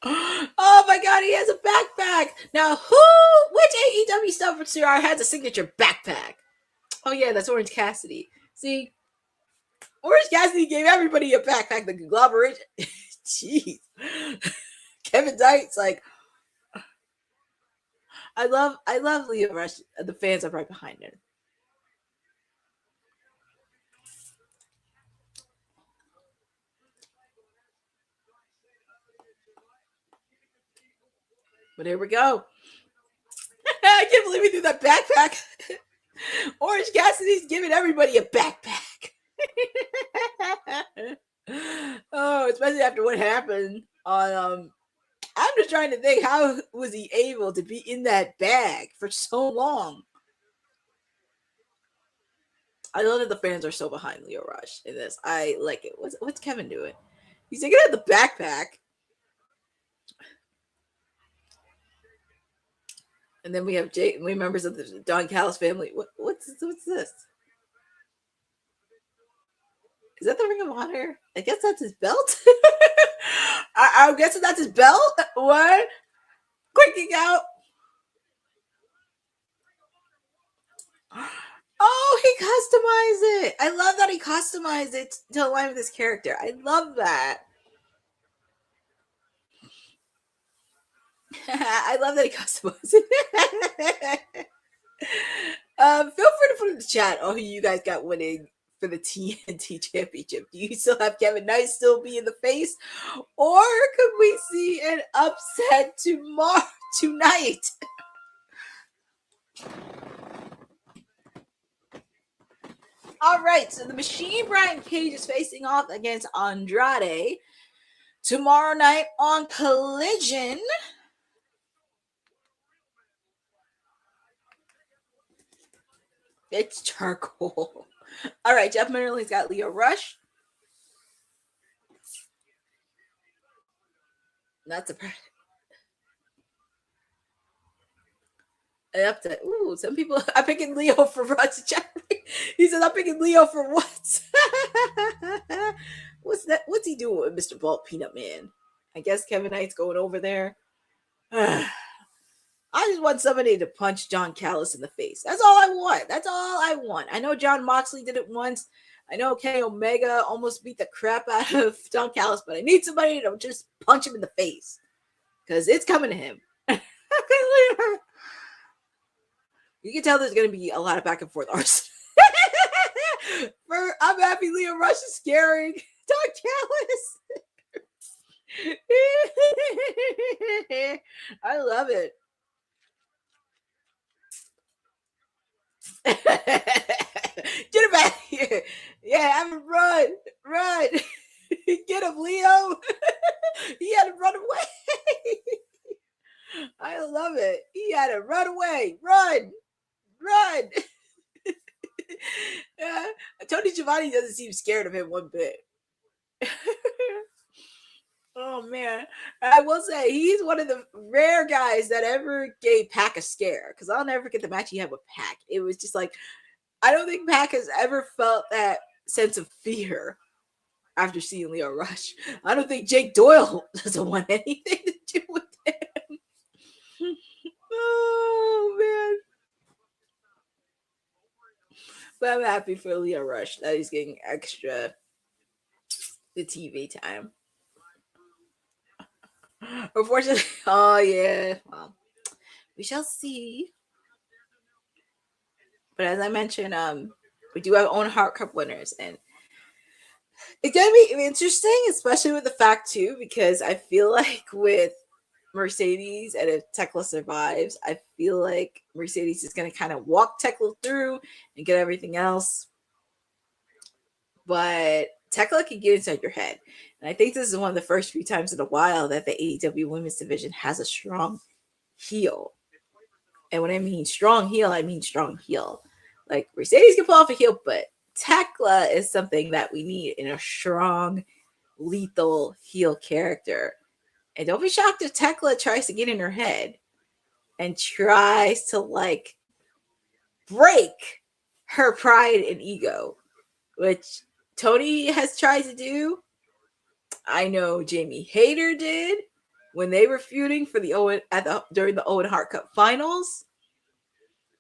Speaker 3: Oh my God, he has a backpack. Now, which AEW superstar has a signature backpack? Oh yeah, that's Orange Cassidy. See, Orange Cassidy gave everybody a backpack. The conglomerate. Jeez. Kevin Knight's like, I love Lio Rush. The fans are right behind him. But here we go. I can't believe he threw that backpack. Orange Cassidy's giving everybody a backpack. Oh, especially after what happened on I'm just trying to think, how was he able to be in that bag for so long? I know that the fans are so behind Lio Rush in this. I like it. What's Kevin doing? He's taking out the backpack. And then we have members of the Don Callis family. What's this? Is that the Ring of Honor? I guess that's his belt. I'm guessing that's his belt. What? Quick out. Oh, he customized it. I love that he customized it to align with his character. I love that. I love that he customized it. Feel free to put in the chat who you guys got winning for the TNT Championship. Do you still have Kevin Knight still be in the face? Or could we see an upset tonight? All right, so the Machine Brian Cage is facing off against Andrade tomorrow night on Collision. It's charcoal. All right, Jeff Menderling's got Lio Rush. Not surprised. Ooh, some people are picking Lio for Rush. He says, I'm picking Lio for what? What's that? What's he doing with Mr. Bald Peanut Man? I guess Kevin Knight's going over there. I just want somebody to punch John Callis in the face. That's all I want. That's all I want. I know John Moxley did it once. I know Kenny Omega almost beat the crap out of John Callis, but I need somebody to just punch him in the face because it's coming to him. You can tell there's going to be a lot of back and forth arsenal. I'm happy Lio Rush is scaring John Callis. I love it. Get him back here. Yeah, I'm run. Get him, Leo. He had to run away. I love it. He had to run away. Run. Tony Giovanni doesn't seem scared of him one bit. Oh man, I will say he's one of the rare guys that ever gave Pac a scare, because I'll never forget the match he had with Pac. It was just like, I don't think Pac has ever felt that sense of fear after seeing Leo Rush. I don't think Jake Doyle doesn't want anything to do with him. Oh man. But I'm happy for Leo Rush that he's getting extra the TV time. Unfortunately, oh yeah, well, we shall see. But as I mentioned, we do have own Heart Cup winners, and it's gonna be interesting, especially with the fact too, because I feel like with Mercedes, and if Tekla survives, I feel like Mercedes is gonna kind of walk Tekla through and get everything else. But Tekla can get inside your head. And I think this is one of the first few times in a while that the AEW women's division has a strong heel. And when I mean strong heel, I mean strong heel. Like Mercedes can pull off a heel, but Tekla is something that we need in a strong, lethal heel character. And don't be shocked if Tekla tries to get in her head and tries to like break her pride and ego, which Tony has tried to do. I know Jamie Hayter did when they were feuding for during the Owen Hart Cup finals.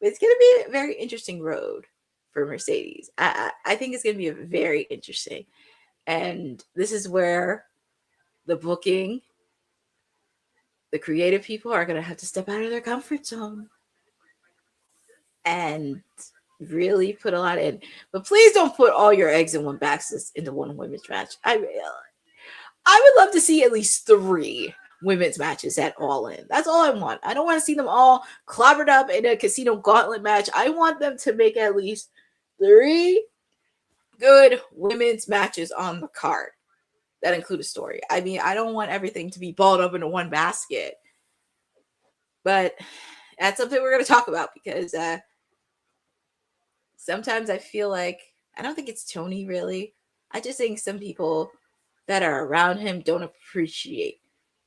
Speaker 3: It's going to be a very interesting road for Mercedes. I think it's going to be a very interesting. And this is where the booking, the creative people are going to have to step out of their comfort zone and really put a lot in. But please don't put all your eggs in one basket into one women's match. I would love to see at least 3 women's matches at All In. That's all I want. I don't want to see them all clobbered up in a casino gauntlet match. I want them to make at least 3 good women's matches on the card that include a story. I mean, I don't want everything to be balled up into one basket. But that's something we're going to talk about, because sometimes I feel like, I don't think it's Tony really. I just think some people that are around him don't appreciate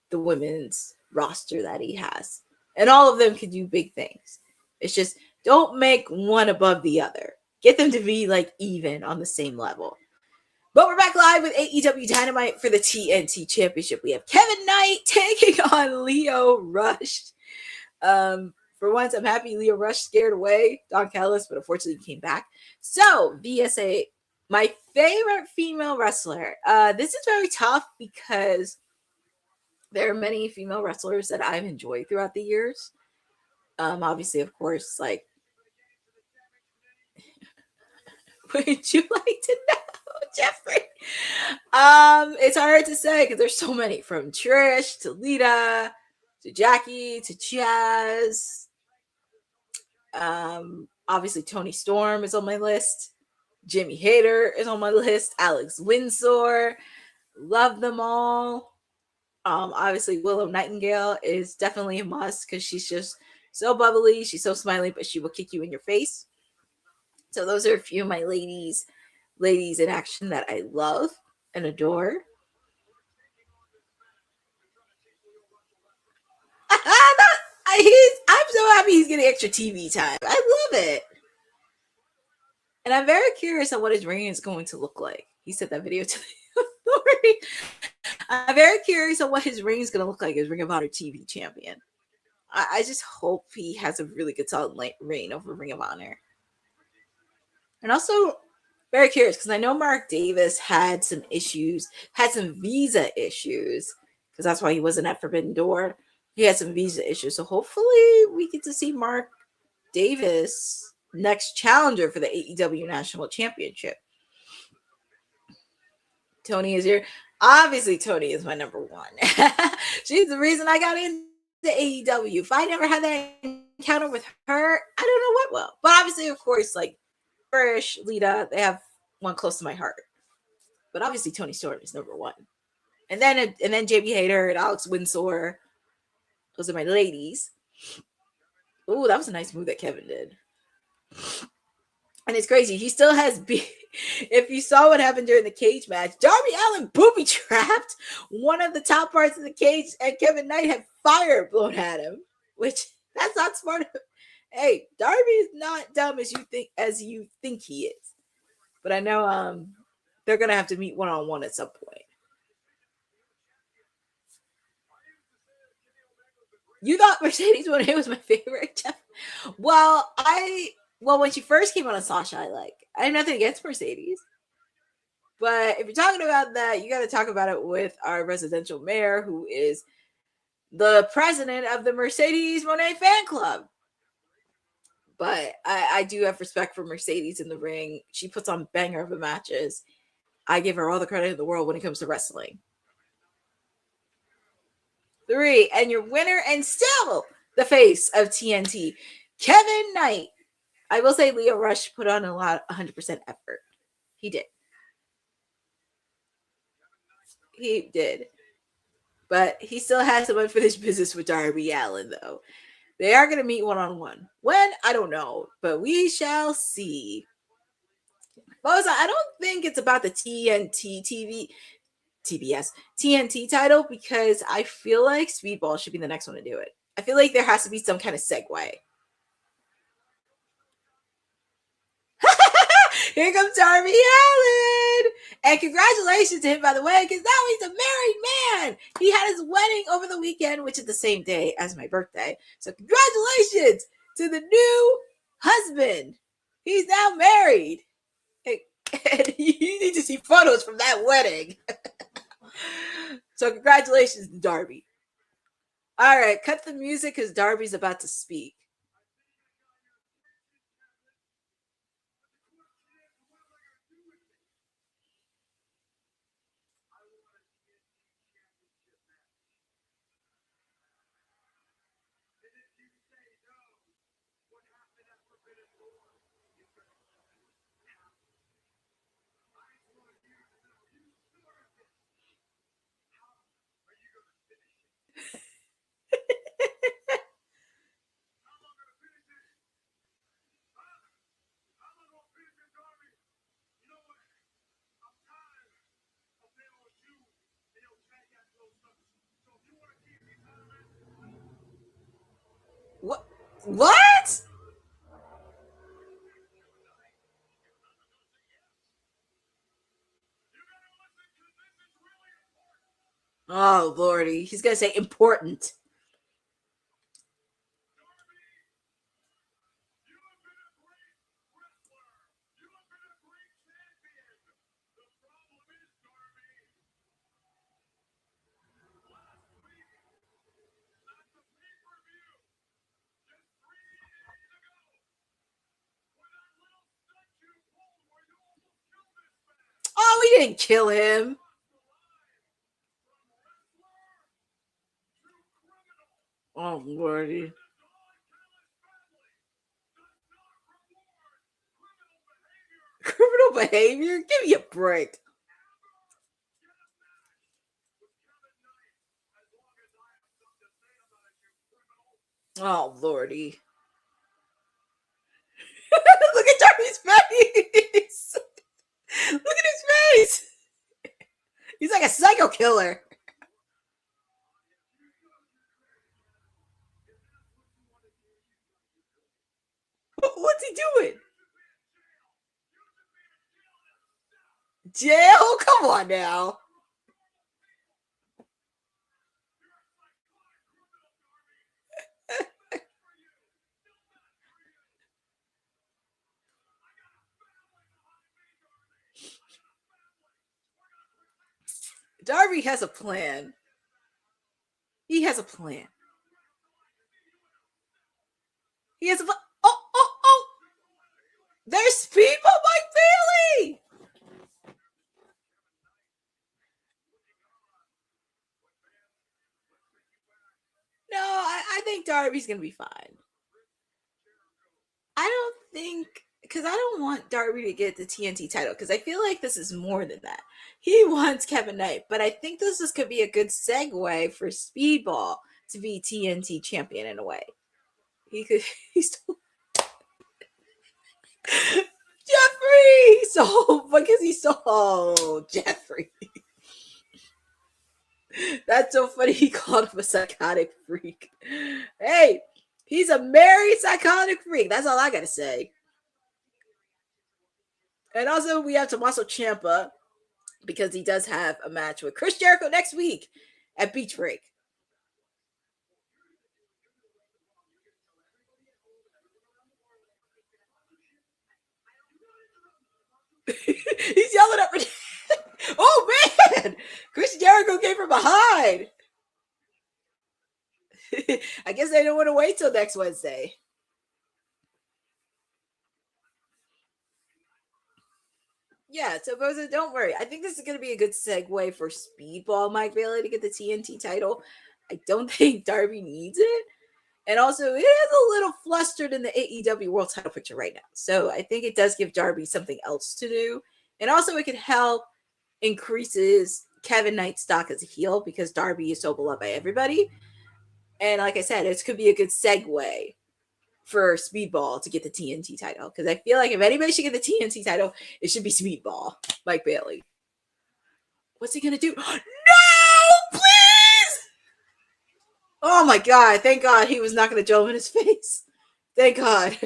Speaker 3: the women's roster that he has. And all of them can do big things. It's just, don't make one above the other. Get them to be like even on the same level. But we're back live with AEW Dynamite for the TNT Championship. We have Kevin Knight taking on Leo Rush. For once, I'm happy Leo Rush scared away Don Callis, but unfortunately he came back. So, VSA, my favorite female wrestler. This is very tough because there are many female wrestlers that I've enjoyed throughout the years. Obviously, of course, like, would you like to know, Jeffrey? It's hard to say because there's so many, from Trish to Lita to Jackie to Chaz. Obviously Tony Storm is on my list. Jimmy Hayter is on my list. Alex Windsor. Love them all. Obviously Willow Nightingale is definitely a must because she's just so bubbly. She's so smiley, but she will kick you in your face. So those are a few of my ladies in action that I love and adore. I'm so happy he's getting extra TV time. I love it. And I'm very curious on what his reign is going to look like. He sent that video to the authority. I'm very curious on what his reign is going to look like as Ring of Honor TV champion. I just hope he has a really good solid reign over Ring of Honor. And also very curious because I know Mark Davis had some visa issues, because that's why he wasn't at Forbidden Door. He had some visa issues. So hopefully we get to see Mark Davis next challenger for the AEW National Championship. Tony is here. Obviously, Tony is my number one. She's the reason I got into AEW. If I never had that encounter with her, I don't know what will. But obviously, of course, like Trish, Lita, they have one close to my heart. But obviously Tony Storm is number one. And then Jamie Hayter and Alex Windsor. Those are my ladies. Ooh, that was a nice move that Kevin did. And it's crazy. He still has if you saw what happened during the cage match, Darby Allin booby trapped one of the top parts of the cage, and Kevin Knight had fire blown at him, which that's not smart. Hey, Darby is not dumb as you think he is. But I know they're gonna have to meet one-on-one at some point. You thought Mercedes Moné was my favorite, Jeff? Well, when she first came on a Sasha, I have nothing against Mercedes. But if you're talking about that, you got to talk about it with our residential mayor, who is the president of the Mercedes Moné fan club. But I do have respect for Mercedes in the ring. She puts on banger of the matches. I give her all the credit in the world when it comes to wrestling. 3, and your winner and still the face of TNT, Kevin Knight. I will say Leo Rush put on 100% effort. He did. He did. But he still has some unfinished business with Darby Allin, though. They are going to meet one-on-one. When? I don't know. But we shall see. Boza, I don't think it's about the TNT title, because I feel like Speedball should be the next one to do it. I feel like there has to be some kind of segue. Here comes Darby Allin! And congratulations to him, by the way, because now he's a married man. He had his wedding over the weekend, which is the same day as my birthday. So congratulations to the new husband. He's now married. And you need to see photos from that wedding. So congratulations to Darby. All right, cut the music because Darby's about to speak. What? Oh, Lordy. He's going to say important. Oh, we didn't kill him. Oh, Lordy. Criminal behavior? Give me a break. Oh, Lordy. Look at Darby's face. Look at his face. He's like a psycho killer. What's he doing? Jail? Come on now. Darby has a plan. He has a plan. He has a plan. Oh. There's Speedball Mike Bailey. No, I think Darby's going to be fine. I don't think because I don't want Darby to get the TNT title, because I feel like this is more than that. He wants Kevin Knight, but I think could be a good segue for Speedball to be TNT champion in a way. He's Jeffrey! Jeffrey. That's so funny. He called him a psychotic freak. Hey, he's a married psychotic freak. That's all I gotta say. And also, we have Tommaso Ciampa, because he does have a match with Chris Jericho next week at Beach Break. He's yelling at me. Oh, man! Chris Jericho came from behind. I guess they don't want to wait till next Wednesday. Yeah, so Boza, don't worry. I think this is going to be a good segue for Speedball Mike Bailey to get the TNT title. I don't think Darby needs it. And also, it is a little flustered in the AEW World title picture right now. So I think it does give Darby something else to do. And also, it could help increases Kevin Knight's stock as a heel, because Darby is so beloved by everybody. And like I said, it could be a good segue for Speedball to get the TNT title, because I feel like if anybody should get the TNT title, it should be Speedball, Mike Bailey. What's he gonna do? No, please! Oh my God! Thank God he was not gonna jump in his face. Thank God.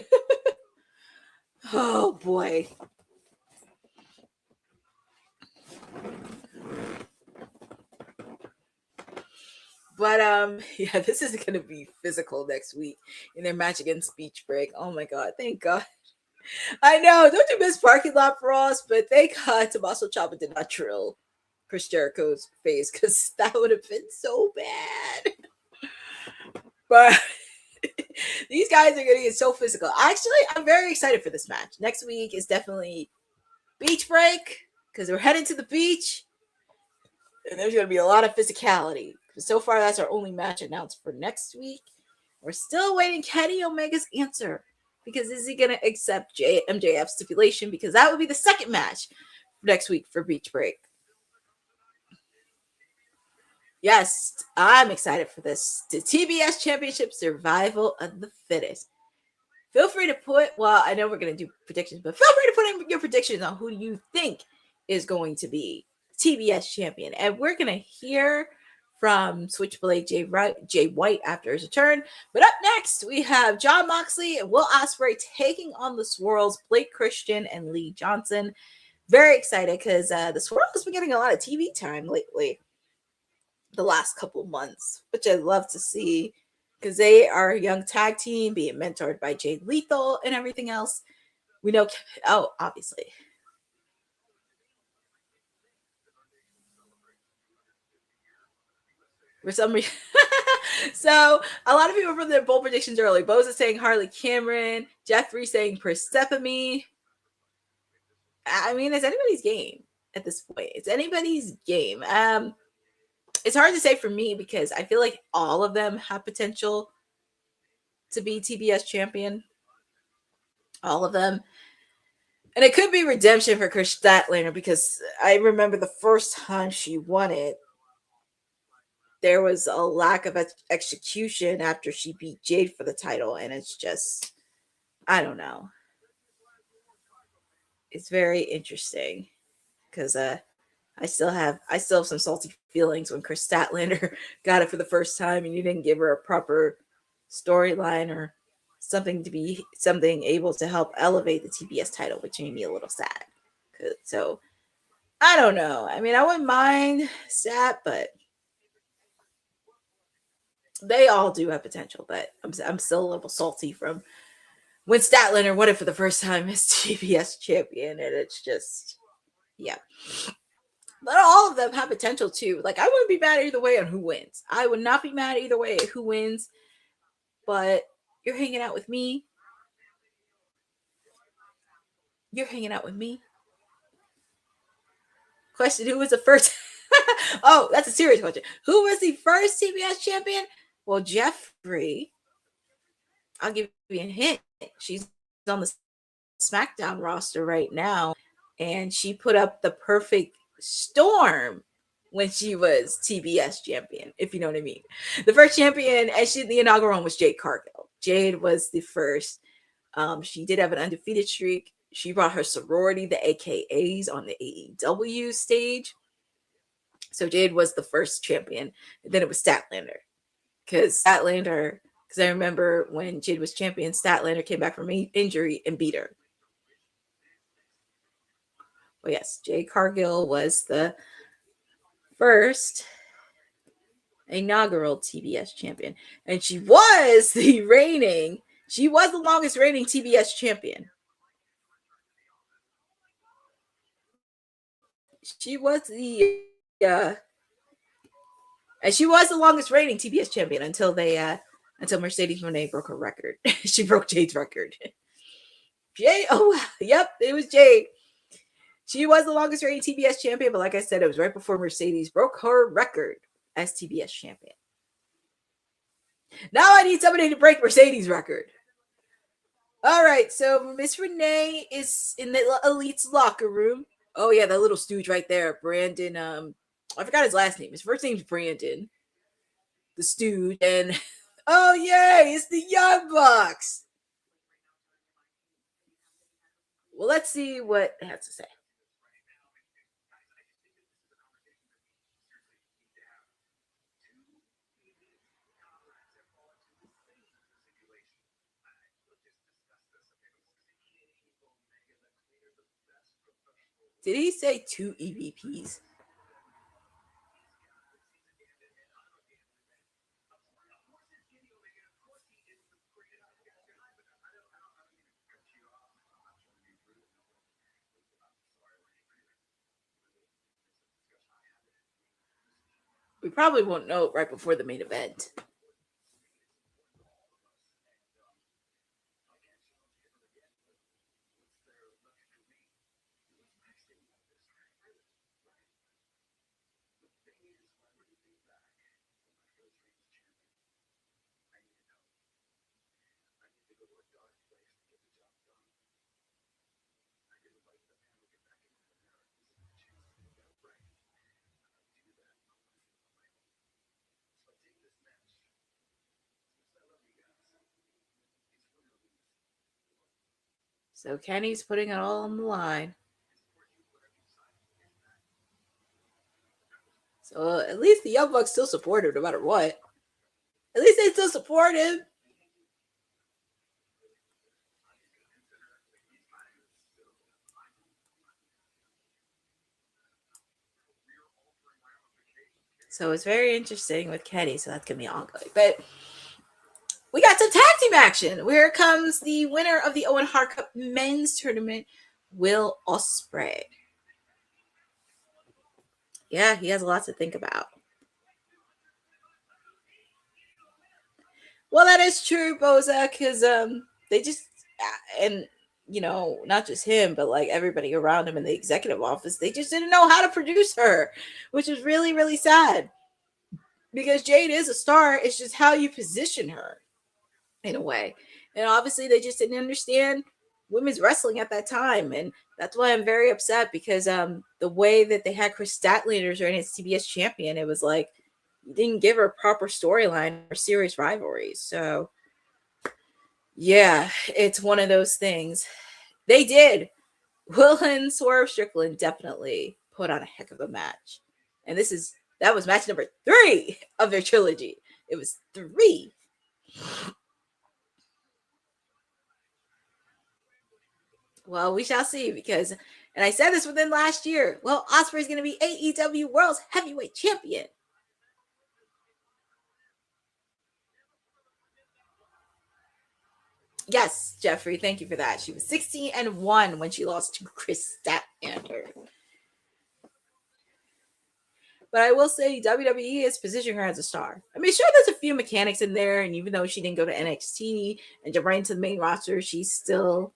Speaker 3: Oh boy. But yeah, this is gonna be physical next week in their match against Beach Break. Oh my God, thank God. I know, don't you miss Parking Lot for us? But thank God Tommaso Ciampa did not drill Chris Jericho's face, because that would have been so bad. But these guys are gonna get so physical. Actually, I'm very excited for this match. Next week is definitely Beach Break, because we're heading to the beach. And there's going to be a lot of physicality. So far, that's our only match announced for next week. We're still waiting Kenny Omega's answer, because is he going to accept MJF's stipulation? Because that would be the second match next week for Beach Break. Yes, I'm excited for this. The TBS Championship Survival of the Fittest. Feel free to I know we're going to do predictions, but feel free to put in your predictions on who you think is going to be TBS champion. And we're going to hear from Switchblade Jay White after his return. But up next, we have Jon Moxley and Will Ospreay taking on the Swirls, Blake Christian and Lee Johnson. Very excited, because the Swirls has been getting a lot of TV time lately, the last couple months, which I love to see, because they are a young tag team being mentored by Jay Lethal and everything else. We know, obviously. For some reason. So a lot of people from their bold predictions early. Boza saying Harley Cameron, Jeffrey saying Persephone. I mean, it's anybody's game at this point. It's anybody's game. It's hard to say for me, because I feel like all of them have potential to be TBS champion. All of them. And it could be redemption for Kris Statlander, because I remember the first time she won it, there was a lack of execution after she beat Jade for the title. And it's just, I don't know. It's very interesting, because I still have some salty feelings when Kris Statlander got it for the first time and you didn't give her a proper storyline or something able to help elevate the TBS title, which made me a little sad. So I don't know. I mean, I wouldn't mind Stat, but they all do have potential. But I'm still a little salty from when Statlander won it for the first time as TBS champion, and it's just, yeah. But all of them have potential too. Like, I wouldn't be mad either way on who wins. I would not be mad either way at who wins. But you're hanging out with me. Question: who was the first? Oh, that's a serious question. Who was the first TBS champion? Well, Jeffrey. I'll give you a hint. She's on the SmackDown roster right now, and she put up the perfect storm when she was TBS champion, if you know what I mean. The first champion, and the inaugural one was Jade Cargill. Jade was the first. She did have an undefeated streak. She brought her sorority, the AKAs, on the AEW stage. So Jade was the first champion. And then it was Statlander. Because I remember when Jade was champion, Statlander came back from injury and beat her. Well, yes, Jade Cargill was the first inaugural TBS champion. And she was the longest reigning TBS champion. She was the longest reigning TBS champion until Mercedes Moné broke her record. She broke Jade's record. Jade, yep, it was Jade. She was the longest reigning TBS champion, but like I said, it was right before Mercedes broke her record as TBS champion. Now I need somebody to break Mercedes' record. All right, so Miss Renee is in the Elite's locker room. Oh yeah, that little stooge right there, Brandon. I forgot his last name. His first name's Brandon, the stooge, and oh yay, it's the Young Bucks. Well, let's see what it has to say. Did he say 2 EVPs? We probably won't know it right before the main event. So Kenny's putting it all on the line. So at least the Young Bucks still support him no matter what. At least they still support him. So it's very interesting with Kenny. So that's going to be ongoing. But we got some tag team action. Here comes the winner of the Owen Hart Cup men's tournament, Will Ospreay. Yeah, he has a lot to think about. Well, that is true, Boza, because they just, and not just him, but like everybody around him in the executive office, they just didn't know how to produce her, which is really, really sad. Because Jade is a star. It's just how you position her in a way. And obviously they just didn't understand women's wrestling at that time. And that's why I'm very upset, because the way that they had Kris Statlander during his TBS champion, it was like you didn't give her a proper storyline or serious rivalries. So yeah, it's one of those things. They did. Will and Swerve Strickland definitely put on a heck of a match. And that was match number 3 of their trilogy. It was 3. Well, we shall see, because, and I said this within last year, well, Ospreay is going to be AEW World's Heavyweight Champion. Yes, Jeffrey, thank you for that. She was 16-1 when she lost to Kris Statlander. But I will say WWE is positioning her as a star. I mean, sure, there's a few mechanics in there, and even though she didn't go to NXT and jump right into the main roster, she's still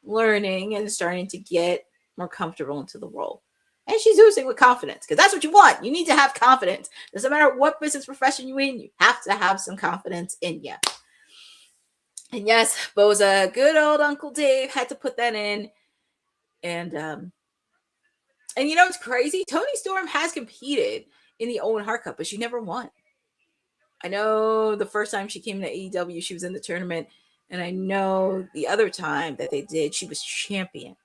Speaker 3: learning and starting to get more comfortable into the role. And she's oozing with confidence, because that's what you want. You need to have confidence. Doesn't matter what business profession you're in, you have to have some confidence in you. And yes, Boza, good old Uncle Dave had to put that in. And you know what's crazy? Toni Storm has competed in the Owen Hart Cup, but she never won. I know the first time she came to AEW, she was in the tournament. And I know the other time that they did, she was champion.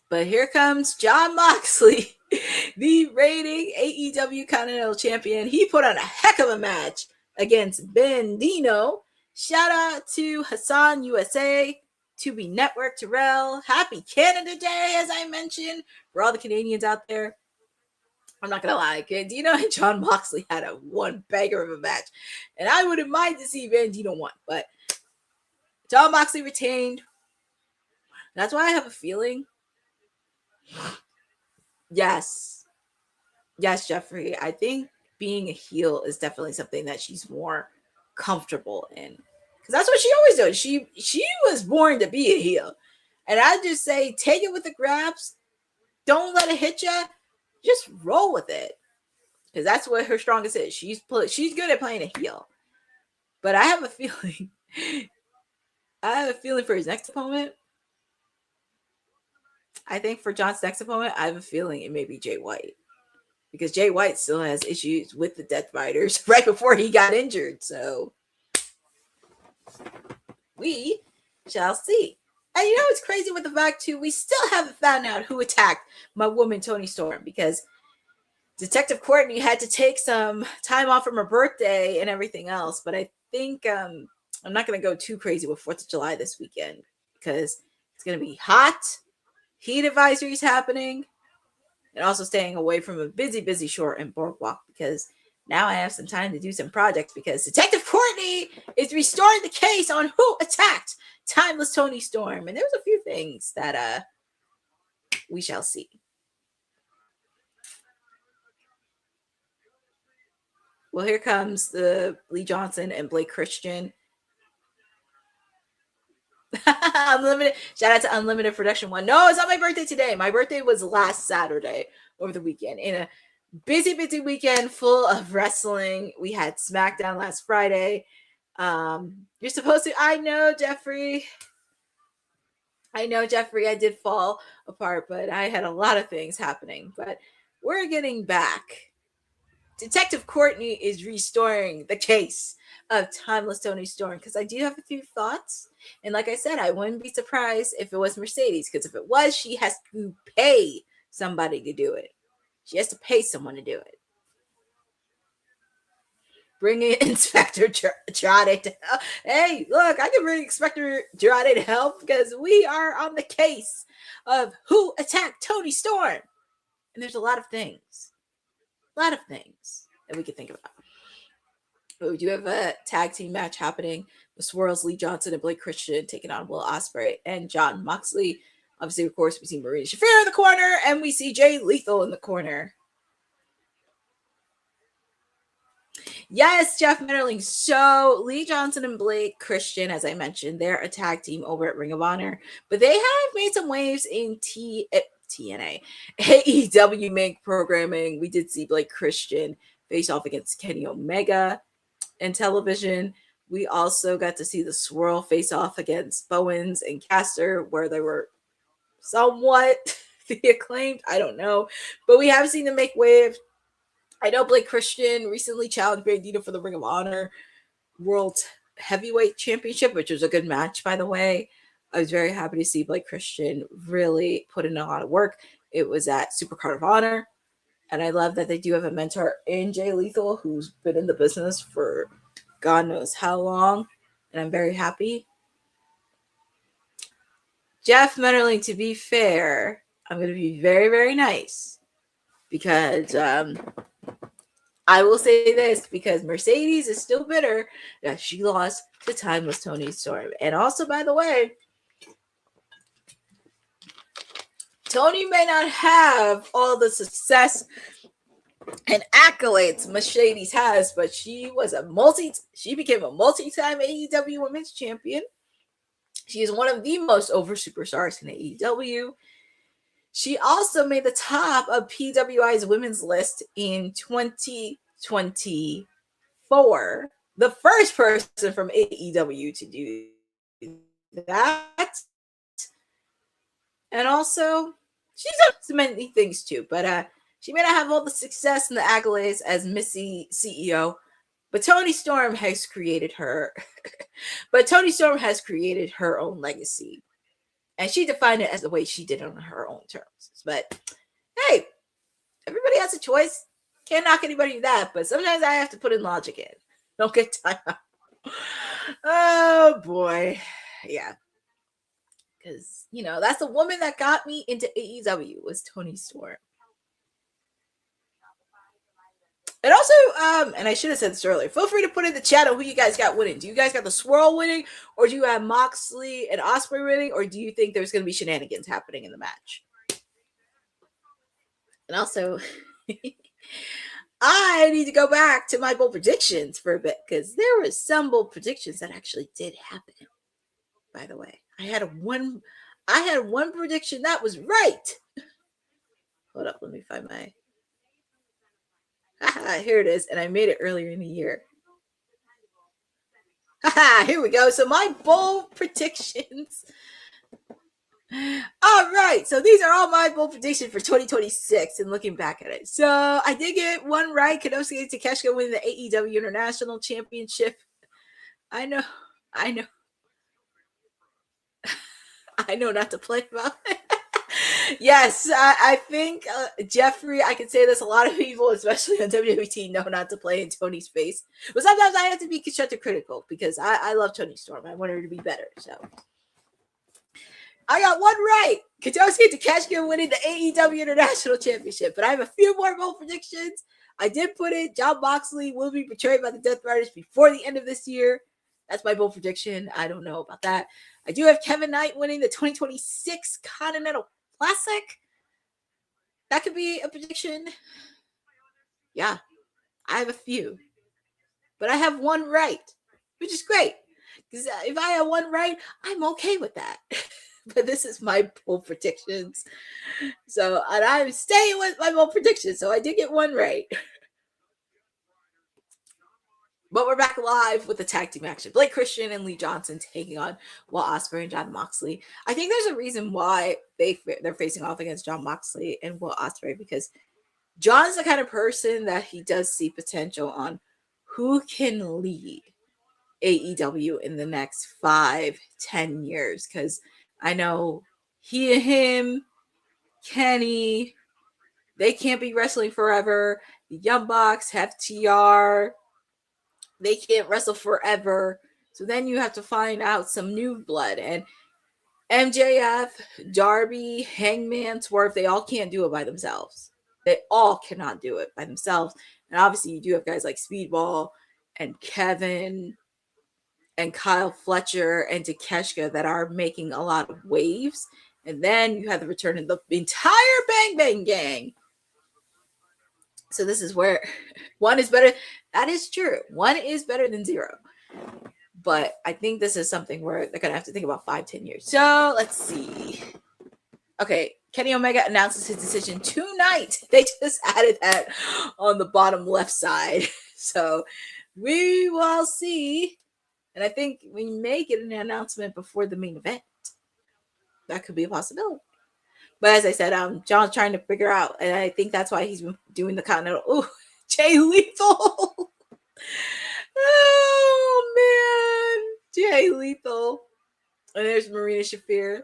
Speaker 3: But here comes Jon Moxley, the reigning AEW Continental Champion. He put on a heck of a match against Ben Dino. Shout out to Hassan USA, Tubi Network, Terrell. Happy Canada Day, as I mentioned, for all the Canadians out there. I'm not going to lie, Dino and Jon Moxley had a one bagger of a match. And I wouldn't mind to see Ben Dino won. But Jon Moxley retained. That's why I have a feeling. Yes, Jeffrey. I think being a heel is definitely something that she's more comfortable in, because that's what she always does. She was born to be a heel, and I just say take it with the grabs. Don't let it hit you. Just roll with it, because that's what her strongest is. She's good at playing a heel. But I have a feeling. For his next opponent. I think for Jon's next opponent, I have a feeling it may be Jay White, because Jay White still has issues with the Death Riders right before he got injured. So we shall see. And you know what's crazy with the fact too? We still haven't found out who attacked my woman Toni Storm, because Detective Courtney had to take some time off from her birthday and everything else. But I think I'm not going to go too crazy with 4th of July this weekend, because it's going to be hot. Heat advisories happening, and also staying away from a busy shore and boardwalk, because now I have some time to do some projects, because Detective Courtney is restoring the case on who attacked Timeless Toni Storm. And there's a few things that we shall see. Well, here comes the Lee Johnson and Blake Christian. Unlimited. Shout out to Unlimited Production One. No, it's not my birthday today. My birthday was last Saturday over the weekend. In a busy weekend full of wrestling. We had SmackDown last Friday. You're supposed to. I know, Jeffrey. I did fall apart, but I had a lot of things happening. But we're getting back. Detective Courtney is restoring the case of Timeless Toni Storm, because I do have a few thoughts. And like I said, I wouldn't be surprised if it was Mercedes, because if it was, she has to pay somebody to do it. She has to pay someone to do it. Bring in Inspector Jade to help. Hey, look, I can bring Inspector Jade to help, because we are on the case of who attacked Toni Storm. And there's a lot of things that we could think about. But we do have a tag team match happening. The Swirls, Lee Johnson and Blake Christian taking on Will Ospreay and Jon Moxley. Obviously, of course, we see Marina Shafir in the corner, and we see Jay Lethal in the corner. Yes, Jeff Metterling. So Lee Johnson and Blake Christian, as I mentioned, they're a tag team over at Ring of Honor, but they have made some waves in TNA, AEW main programming. We did see Blake Christian face off against Kenny Omega in television. We also got to see the Swirl face off against Bowens and Caster, where they were somewhat the Acclaimed. I don't know, but we have seen them make waves. I know Blake Christian recently challenged Bandito for the Ring of Honor World Heavyweight Championship, which was a good match, by the way. I was very happy to see Blake Christian really put in a lot of work. It was at Supercard of Honor. And I love that they do have a mentor in Jay Lethal, who's been in the business for God knows how long. And I'm very happy. Jeff Metterling, to be fair, I'm going to be very, very nice. Because I will say this, because Mercedes is still bitter that she lost to Timeless Toni Storm. And also, by the way, Toni may not have all the success and accolades Mercedes has, but she became a multi-time AEW Women's Champion. She is one of the most over superstars in AEW. She also made the top of PWI's women's list in 2024. the first person from AEW to do that. And also, she's done so many things too, but she may not have all the success and the accolades as Missy CEO, but Toni Storm has created her. But Toni Storm has created her own legacy, and she defined it as the way she did it on her own terms. But hey, everybody has a choice. Can't knock anybody with that, but sometimes I have to put in logic in. Don't get time out. Oh boy. Yeah. Because, that's the woman that got me into AEW was Toni Storm. And also, and I should have said this earlier, feel free to put in the chat on who you guys got winning. Do you guys got the Swirl winning, or do you have Moxley and Ospreay winning, or do you think there's going to be shenanigans happening in the match? And also, I need to go back to my bold predictions for a bit, because there were some bold predictions that actually did happen. By the way, I had one prediction that was right. Hold up, let me find my. Here it is, and I made it earlier in the year. Here we go. So my bold predictions. All right, so these are all my bold predictions for 2026 and looking back at it. So I did get one right. Konosuke Takeshita winning the AEW International Championship. I know. I know not to play about it. Yes, I think Jeffrey, I can say this, a lot of people, especially on WWE, know not to play in Tony's face. But sometimes I have to be constructive critical because I love Toni Storm. I want her to be better. So I got one right. Konosuke Takeshita winning the AEW International Championship. But I have a few more bold predictions. I did put in Jon Moxley will be betrayed by the Death Riders before the end of this year. That's my bold prediction. I don't know about that. I do have Kevin Knight winning the 2026 Continental Classic. That could be a prediction. Yeah, I have a few. But I have one right, which is great. Because if I have one right, I'm okay with that. But this is my bold predictions. So, and I'm staying with my bold predictions. So I did get one right. But we're back live with the tag team action. Blake Christian and Lee Johnson taking on Will Ospreay and Jon Moxley. I think there's a reason why they're facing off against Jon Moxley and Will Ospreay, because John's the kind of person that he does see potential on who can lead AEW in the next 5-10 years. Because I know he and him, Kenny, they can't be wrestling forever. The Young Bucks have TR. They can't wrestle forever. So then you have to find out some new blood. And MJF, Darby, Hangman, Swerve, they all can't do it by themselves. They all cannot do it by themselves. And obviously you do have guys like Speedball and Kevin and Kyle Fletcher and Takeshita that are making a lot of waves. And then you have the return of the entire Bang Bang Gang. So this is where one is better. That is true. One is better than zero. But I think this is something where they're going to have to think about 5-10 years. So let's see. Okay. Kenny Omega announces his decision tonight. They just added that on the bottom left side. So we will see. And I think we may get an announcement before the main event. That could be a possibility. But as I said, John's trying to figure out, and I think that's why he's been doing the Continental. Oh, Jay Lethal. Oh, man. Jay Lethal. And there's Marina Shafir.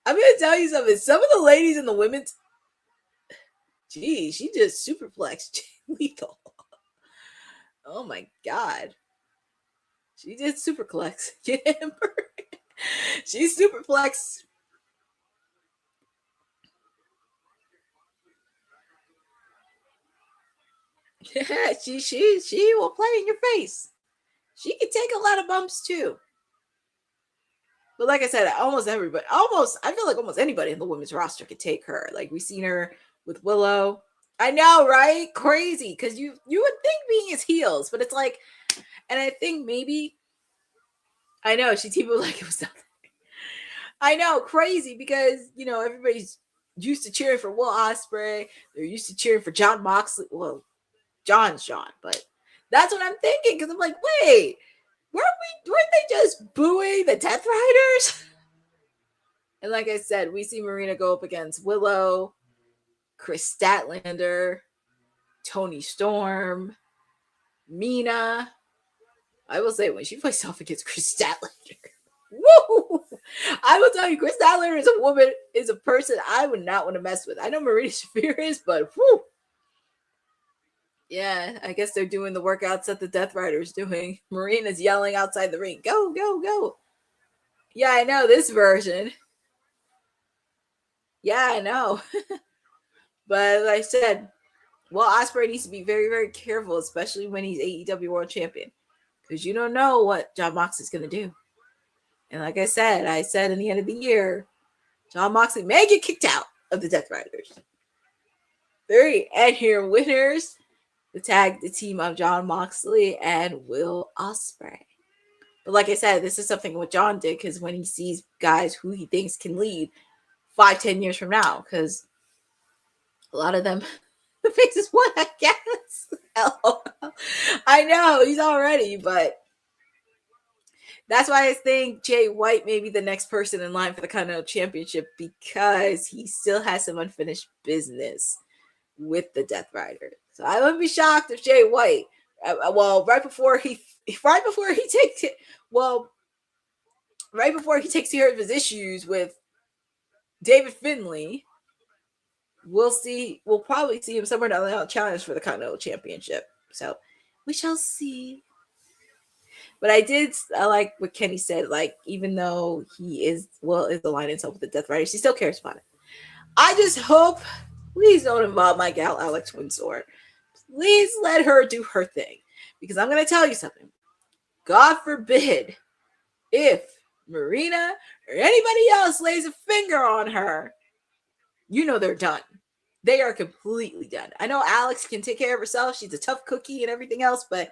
Speaker 3: I'm going to tell you something. Some of the ladies in the women's, gee, she just superplexed Jay Lethal. Oh, my God. She did superplex. She's superplex. Yeah, she will play in your face. She can take a lot of bumps too. But like I said, I feel like almost anybody in the women's roster could take her. Like we've seen her with Willow. I know, right? Crazy. Because you would think being his heels, but it's like, and I think maybe, I know, people like it was nothing. I know, crazy, because, everybody's used to cheering for Will Ospreay. They're used to cheering for Jon Moxley. Well, John's John, but That's what I'm thinking, because I'm like, wait, weren't they just booing the Death Riders? And like I said, we see Marina go up against Willow, Kris Statlander, Toni Storm, Mina. I will say, when she faced off against Kris Statlander, woo! I will tell you, Kris Statlander is a woman, is a person I would not want to mess with. I know Marina Shafir is, but whoo! Yeah, I guess they're doing the workouts that the Death Rider's doing. Marina's yelling outside the ring, go, go, go. Yeah, I know this version. Yeah, I know. But like I said, well, Ospreay needs to be very, very careful, especially when he's AEW World Champion, because you don't know what Jon Moxley's going to do. And like I said in the end of the year, Jon Moxley may get kicked out of the Death Riders. And here winners, the team of Jon Moxley and Will Ospreay. But like I said, this is something what Jon did, because when he sees guys who he thinks can lead 5-10 years from now, because a lot of them, the faces what I guess. I know he's already, but that's why I think Jay White may be the next person in line for the Continental Championship, because he still has some unfinished business with the Death Rider. So I wouldn't be shocked if Jay White, right before he takes care of his issues with David Finlay, we'll probably see him somewhere down the challenge for the Continental Championship. So we shall see. But I like what Kenny said, like, even though he is aligned himself with the Death Riders, he still cares about it. I just hope, please don't involve my gal Alex Windsor. Please let her do her thing. Because I'm going to tell you something. God forbid if Marina or anybody else lays a finger on her, you know they're done. They are completely done. I know Alex can take care of herself. She's a tough cookie and everything else, but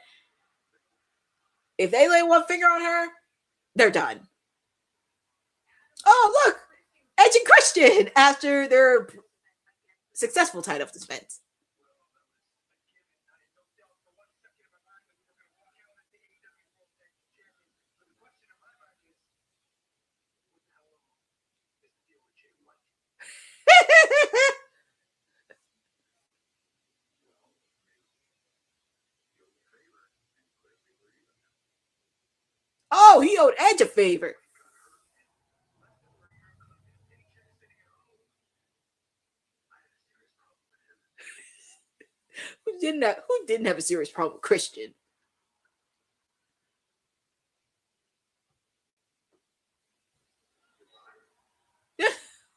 Speaker 3: if they lay one finger on her, they're done. Oh, look! Edge and Christian after their successful title defense. Oh, he owed Edge a favor. Who didn't have a serious problem with Christian?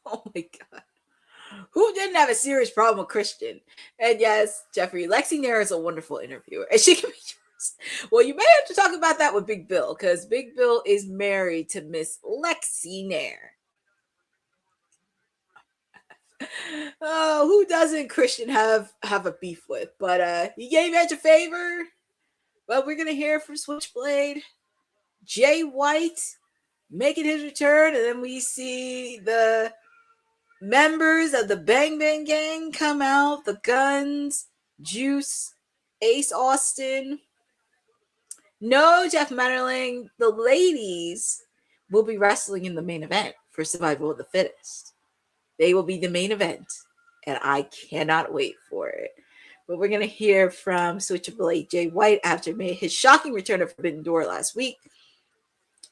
Speaker 3: Oh my God. Who didn't have a serious problem with Christian? And yes, Jeffrey, Lexi Nair is a wonderful interviewer. And she can be well, you may have to talk about that with Big Bill, because Big Bill is married to Miss Lexi Nair. Oh, who doesn't Christian have a beef with? But he gave Edge a favor. Well, we're gonna hear from Switchblade, Jay White making his return, and then we see the members of the Bang Bang Gang come out, the Guns, Juice, Ace Austin. No, Jeff Metterling. The ladies will be wrestling in the main event for Survival of the Fittest. They will be the main event, and I cannot wait for it. But we're going to hear from Switchblade Jay White after his shocking return of Forbidden Door last week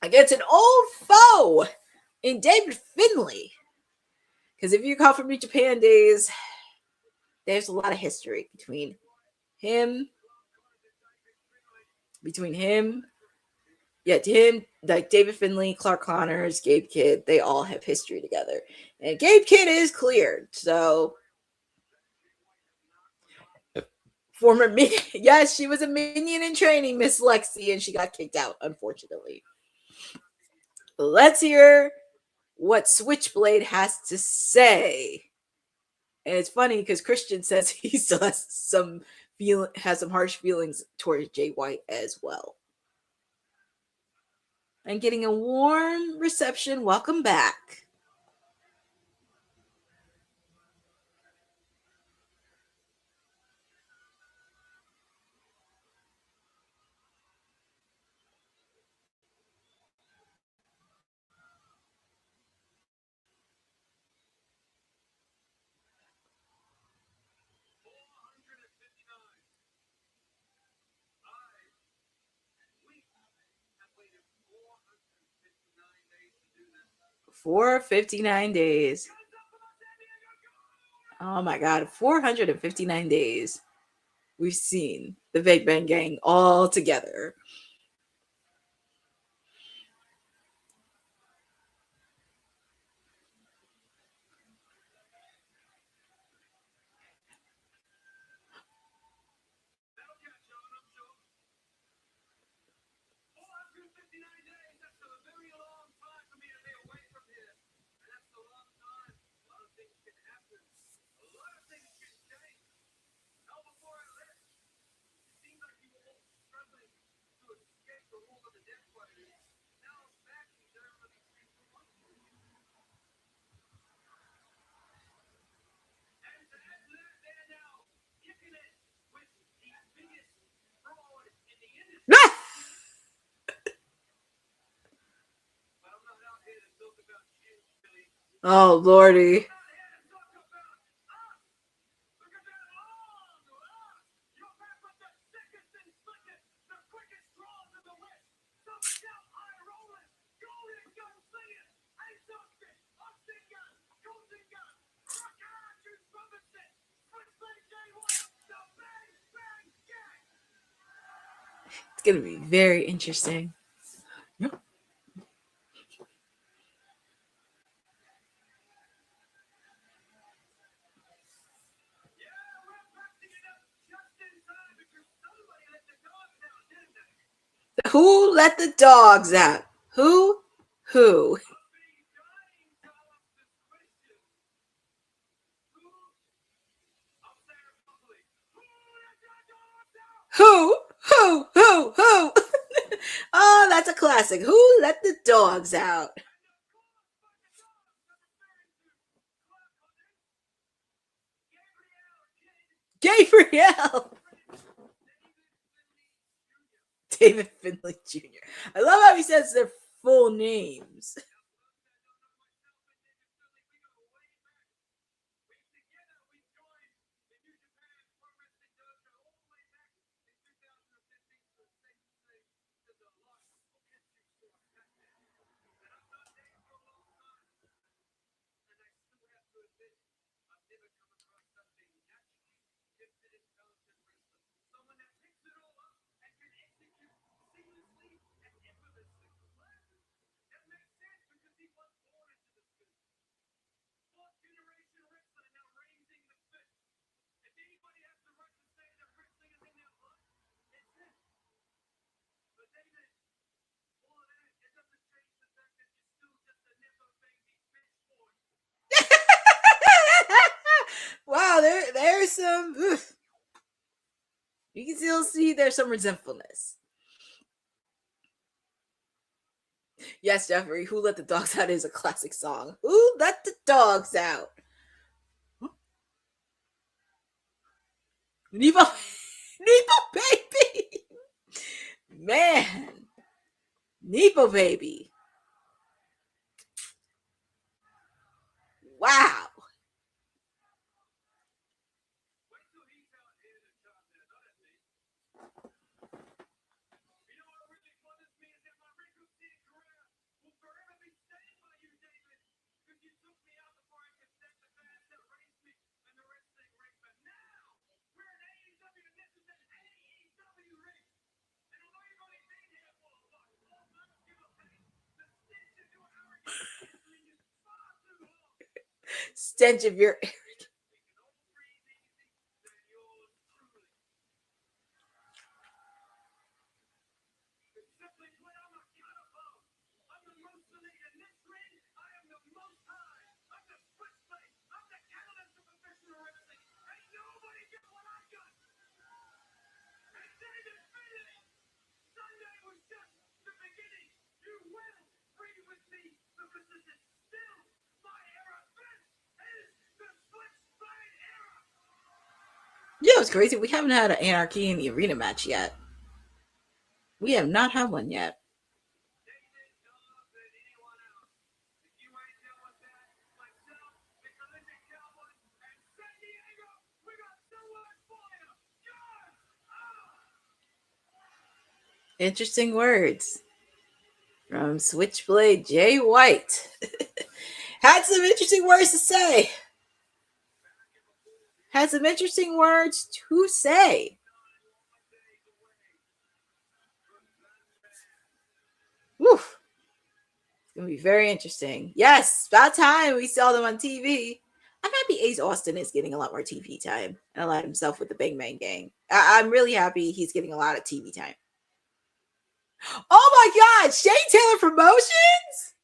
Speaker 3: against an old foe in David Finlay. Because if you call from New Japan days, there's a lot of history between him, like David Finlay, Clark Connors, Gabe Kidd, they all have history together. And Gabe Kidd is cleared, so former minion, yes, she was a minion in training, Miss Lexi, and she got kicked out, unfortunately. Let's hear what Switchblade has to say. And it's funny because Christian says he still has some harsh feelings towards Jay White as well. And getting a warm reception. Welcome back. 459 days. Oh my God, 459 days. We've seen the Big Bang Gang all together. Oh, Lordy. It's going to be very interesting. Who let the dogs out? Who? Who? Who? Who? Who? Who? Oh, that's a classic. Who let the dogs out? Gabriel. David Finley Jr. I love how he says their full names. Wow, there's some. You can still see there's some resentfulness. Yes, Jeffrey, Who Let the Dogs Out is a classic song. Who let the dogs out? Nepo, Nepo Baby. Man. Nepo Baby. Wow. Stench of your Yeah, it's crazy. We haven't had an Anarchy in the Arena match yet. We have not had one yet. Interesting words. from Switchblade Jay White. Had some interesting words to say. Woof. It's going to be very interesting. Yes, about time we saw them on TV. I'm happy Ace Austin is getting a lot more TV time and allowed himself with the Bang Bang Gang. I'm really happy he's getting a lot of TV time. Oh my God, Shane Taylor Promotions?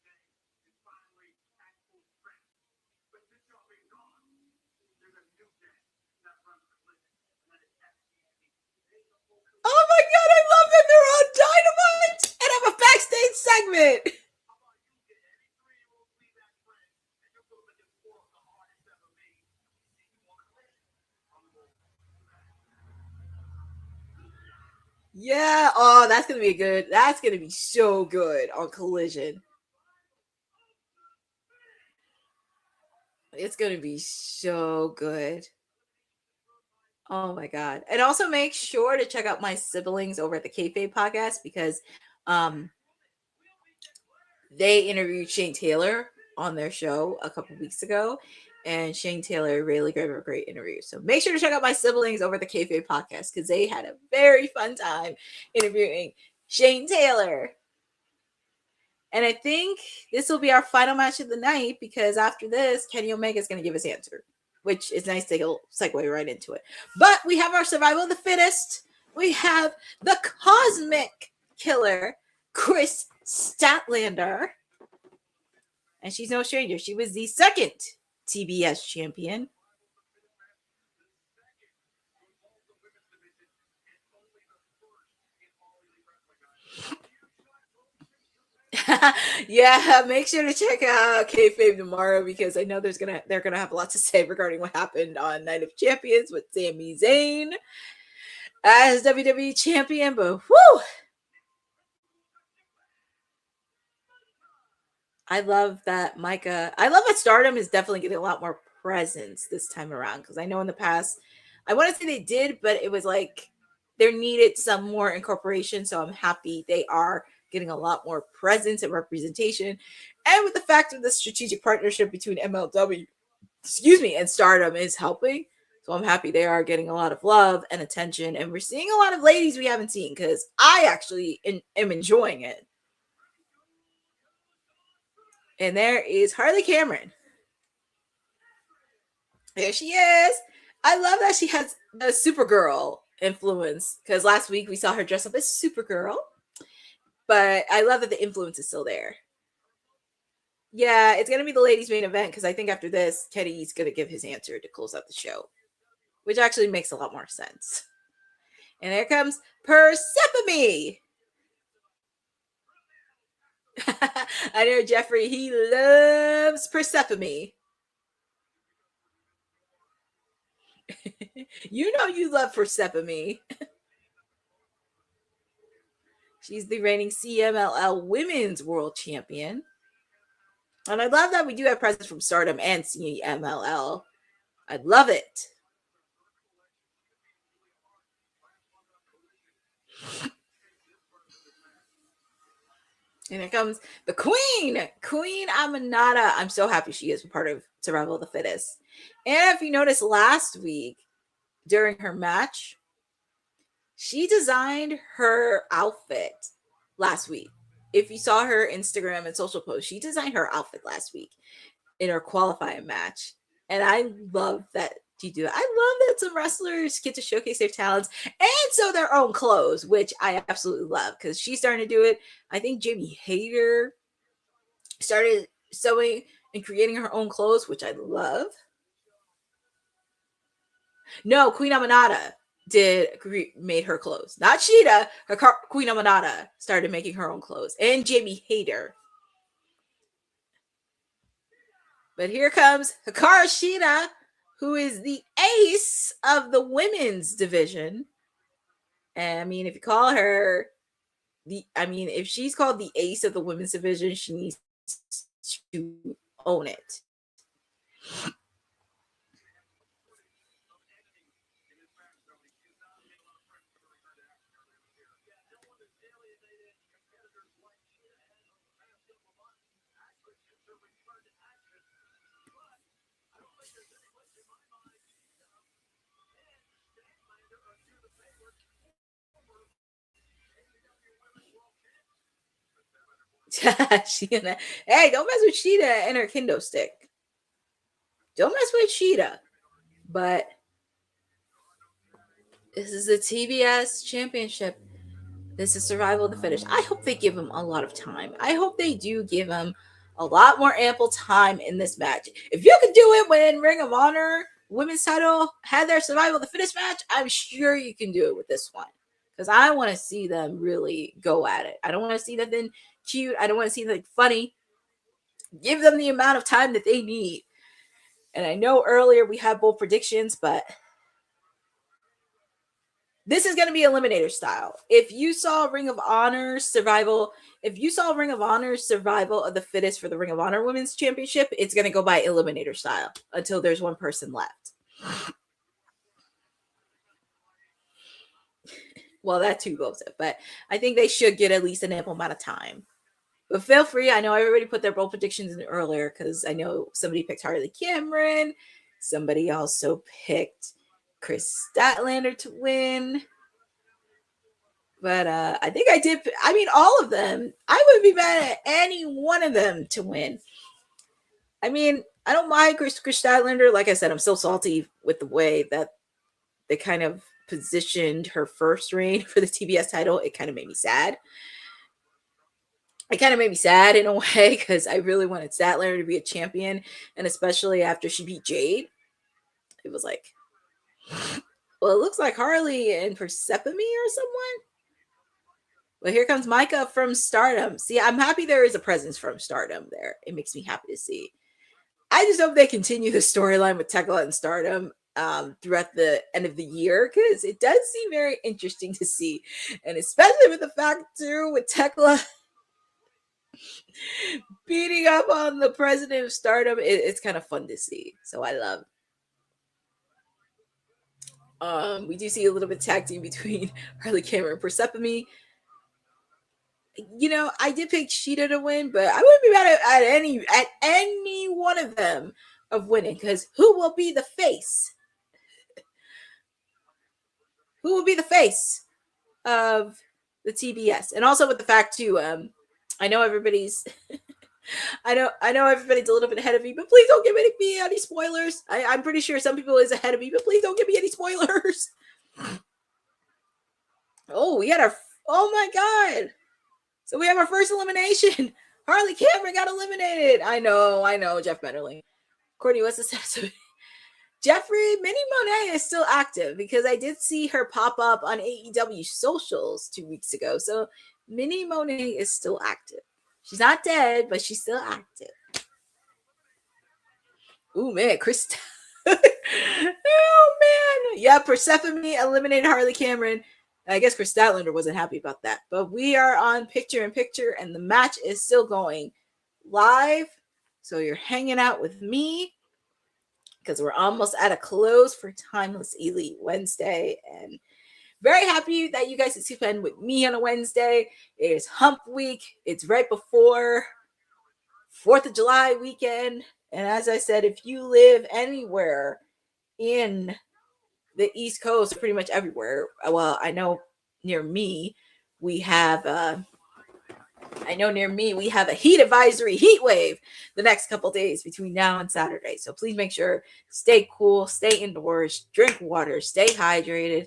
Speaker 3: Oh my God, I love that they're on Dynamite and have a backstage segment. Yeah, oh, that's going to be so good on Collision. It's going to be so good. Oh my God. And also make sure to check out my siblings over at the Kayfabe podcast because they interviewed Shane Taylor on their show a couple weeks ago. And Shane Taylor really gave a great interview. So make sure to check out my siblings over at the Kayfabe podcast because they had a very fun time interviewing Shane Taylor. And I think this will be our final match of the night because after this, Kenny Omega is going to give his answer, which is nice to segue right into it. But we have our survival of the fittest. We have the cosmic killer, Kris Statlander. And she's no stranger. She was the second TBS champion. Yeah, make sure to check out Kayfabe tomorrow because I know they're gonna have a lot to say regarding what happened on Night of Champions with Sami Zayn as WWE champion. But whoo! I love that Maika. I love that Stardom is definitely getting a lot more presence this time around because I know in the past, I want to say they did, but it was like there needed some more incorporation. So I'm happy they are getting a lot more presence and representation. And with the fact of the strategic partnership between MLW, and Stardom is helping. So I'm happy they are getting a lot of love and attention. And we're seeing a lot of ladies we haven't seen because I actually am enjoying it. And there is Harley Cameron. There she is. I love that she has a Supergirl influence because last week we saw her dress up as Supergirl. But I love that the influence is still there. Yeah, it's going to be the ladies' main event because I think after this, Kenny's going to give his answer to close out the show, which actually makes a lot more sense. And there comes Persephone. I know Jeffrey, he loves Persephone. You know you love Persephone. She's the reigning CMLL Women's World Champion. And I love that we do have presence from Stardom and CMLL. I love it. And here comes the Queen, Queen Aminata. I'm so happy she is a part of Survival of the Fittest. And if you noticed last week during her match, she designed her outfit last week. If you saw her Instagram and social posts, she designed her outfit last week in her qualifying match. And I love that she do it. I love that some wrestlers get to showcase their talents and sew their own clothes, which I absolutely love because she's starting to do it. I think Jamie Hayter started sewing and creating her own clothes, which I love. No, Queen Aminata made her clothes. Not Shida. Queen Aminata started making her own clothes. And Jamie Hayter. But here comes Hikaru Shida, who is the ace of the women's division. And I mean, if you call her if she's called the ace of the women's division, she needs to own it. Shida. Hey, don't mess with Shida and her kendo stick. Don't mess with Shida. But this is the TBS championship. This is survival of the fittest. I hope they give him a lot of time. I hope they do give him a lot more ample time in this match. If you can do it when Ring of Honor women's title had their survival of the fittest match, I'm sure you can do it with this one. Because I want to see them really go at it. I don't want to see nothing cute. I don't want to see nothing funny. Give them the amount of time that they need. And I know earlier we had both predictions, but this is going to be eliminator style. If you saw Ring of Honor survival of the fittest for the Ring of Honor Women's Championship, it's going to go by eliminator style until there's one person left. Well, that too goes it, but I think they should get at least an ample amount of time. But feel free. I know everybody put their bold predictions in earlier because I know somebody picked Harley Cameron. Somebody also picked Kris Statlander to win. But I think I did. I mean, all of them. I wouldn't be mad at any one of them to win. I mean, I don't mind Kris Statlander. Like I said, I'm so salty with the way that they kind of positioned her first reign for the TBS title. It kind of made me sad. It kind of made me sad in a way because I really wanted Statlander to be a champion. And especially after she beat Jade, it was like, well, it looks like Harley and Persephone or someone. Well, here comes Maika from Stardom. See, I'm happy there is a presence from Stardom there. It makes me happy to see. I just hope they continue the storyline with Tekla and Stardom throughout the end of the year because it does seem very interesting to see. And especially with the fact, too, with Tekla beating up on the president of Stardom, it's kind of fun to see. So I love. We do see a little bit of tag team between Harley Cameron and Persephone. You know, I did pick Shida to win, but I wouldn't be mad at any one of them of winning because who will be the face? Who will be the face of the TBS? And also with the fact too, I know everybody's I know everybody's a little bit ahead of me, but please don't give me any spoilers. I'm pretty sure some people is ahead of me, but please don't give me any spoilers. Oh, my God. So we have our first elimination. Harley Cameron got eliminated. I know, Jeff Bennerling. Courtney, what's the status of it? Jeffrey, Minnie Monet is still active because I did see her pop up on AEW socials 2 weeks ago. So Minnie Monet is still active. She's not dead, but she's still active. Ooh, man, Kris. Oh, man. Yeah, Persephone eliminated Harley Cameron. I guess Kris Statlander wasn't happy about that. But we are on picture-in-picture, and the match is still going live. So you're hanging out with me because we're almost at a close for Timeless Elite Wednesday. And very happy that you guys can spend with me on a Wednesday. It is Hump Week. It's right before 4th of July weekend. And as I said, if you live anywhere in the East Coast, pretty much everywhere. Well, I know near me, we have a heat advisory, heat wave the next couple days between now and Saturday. So please make sure stay cool, stay indoors, drink water, stay hydrated,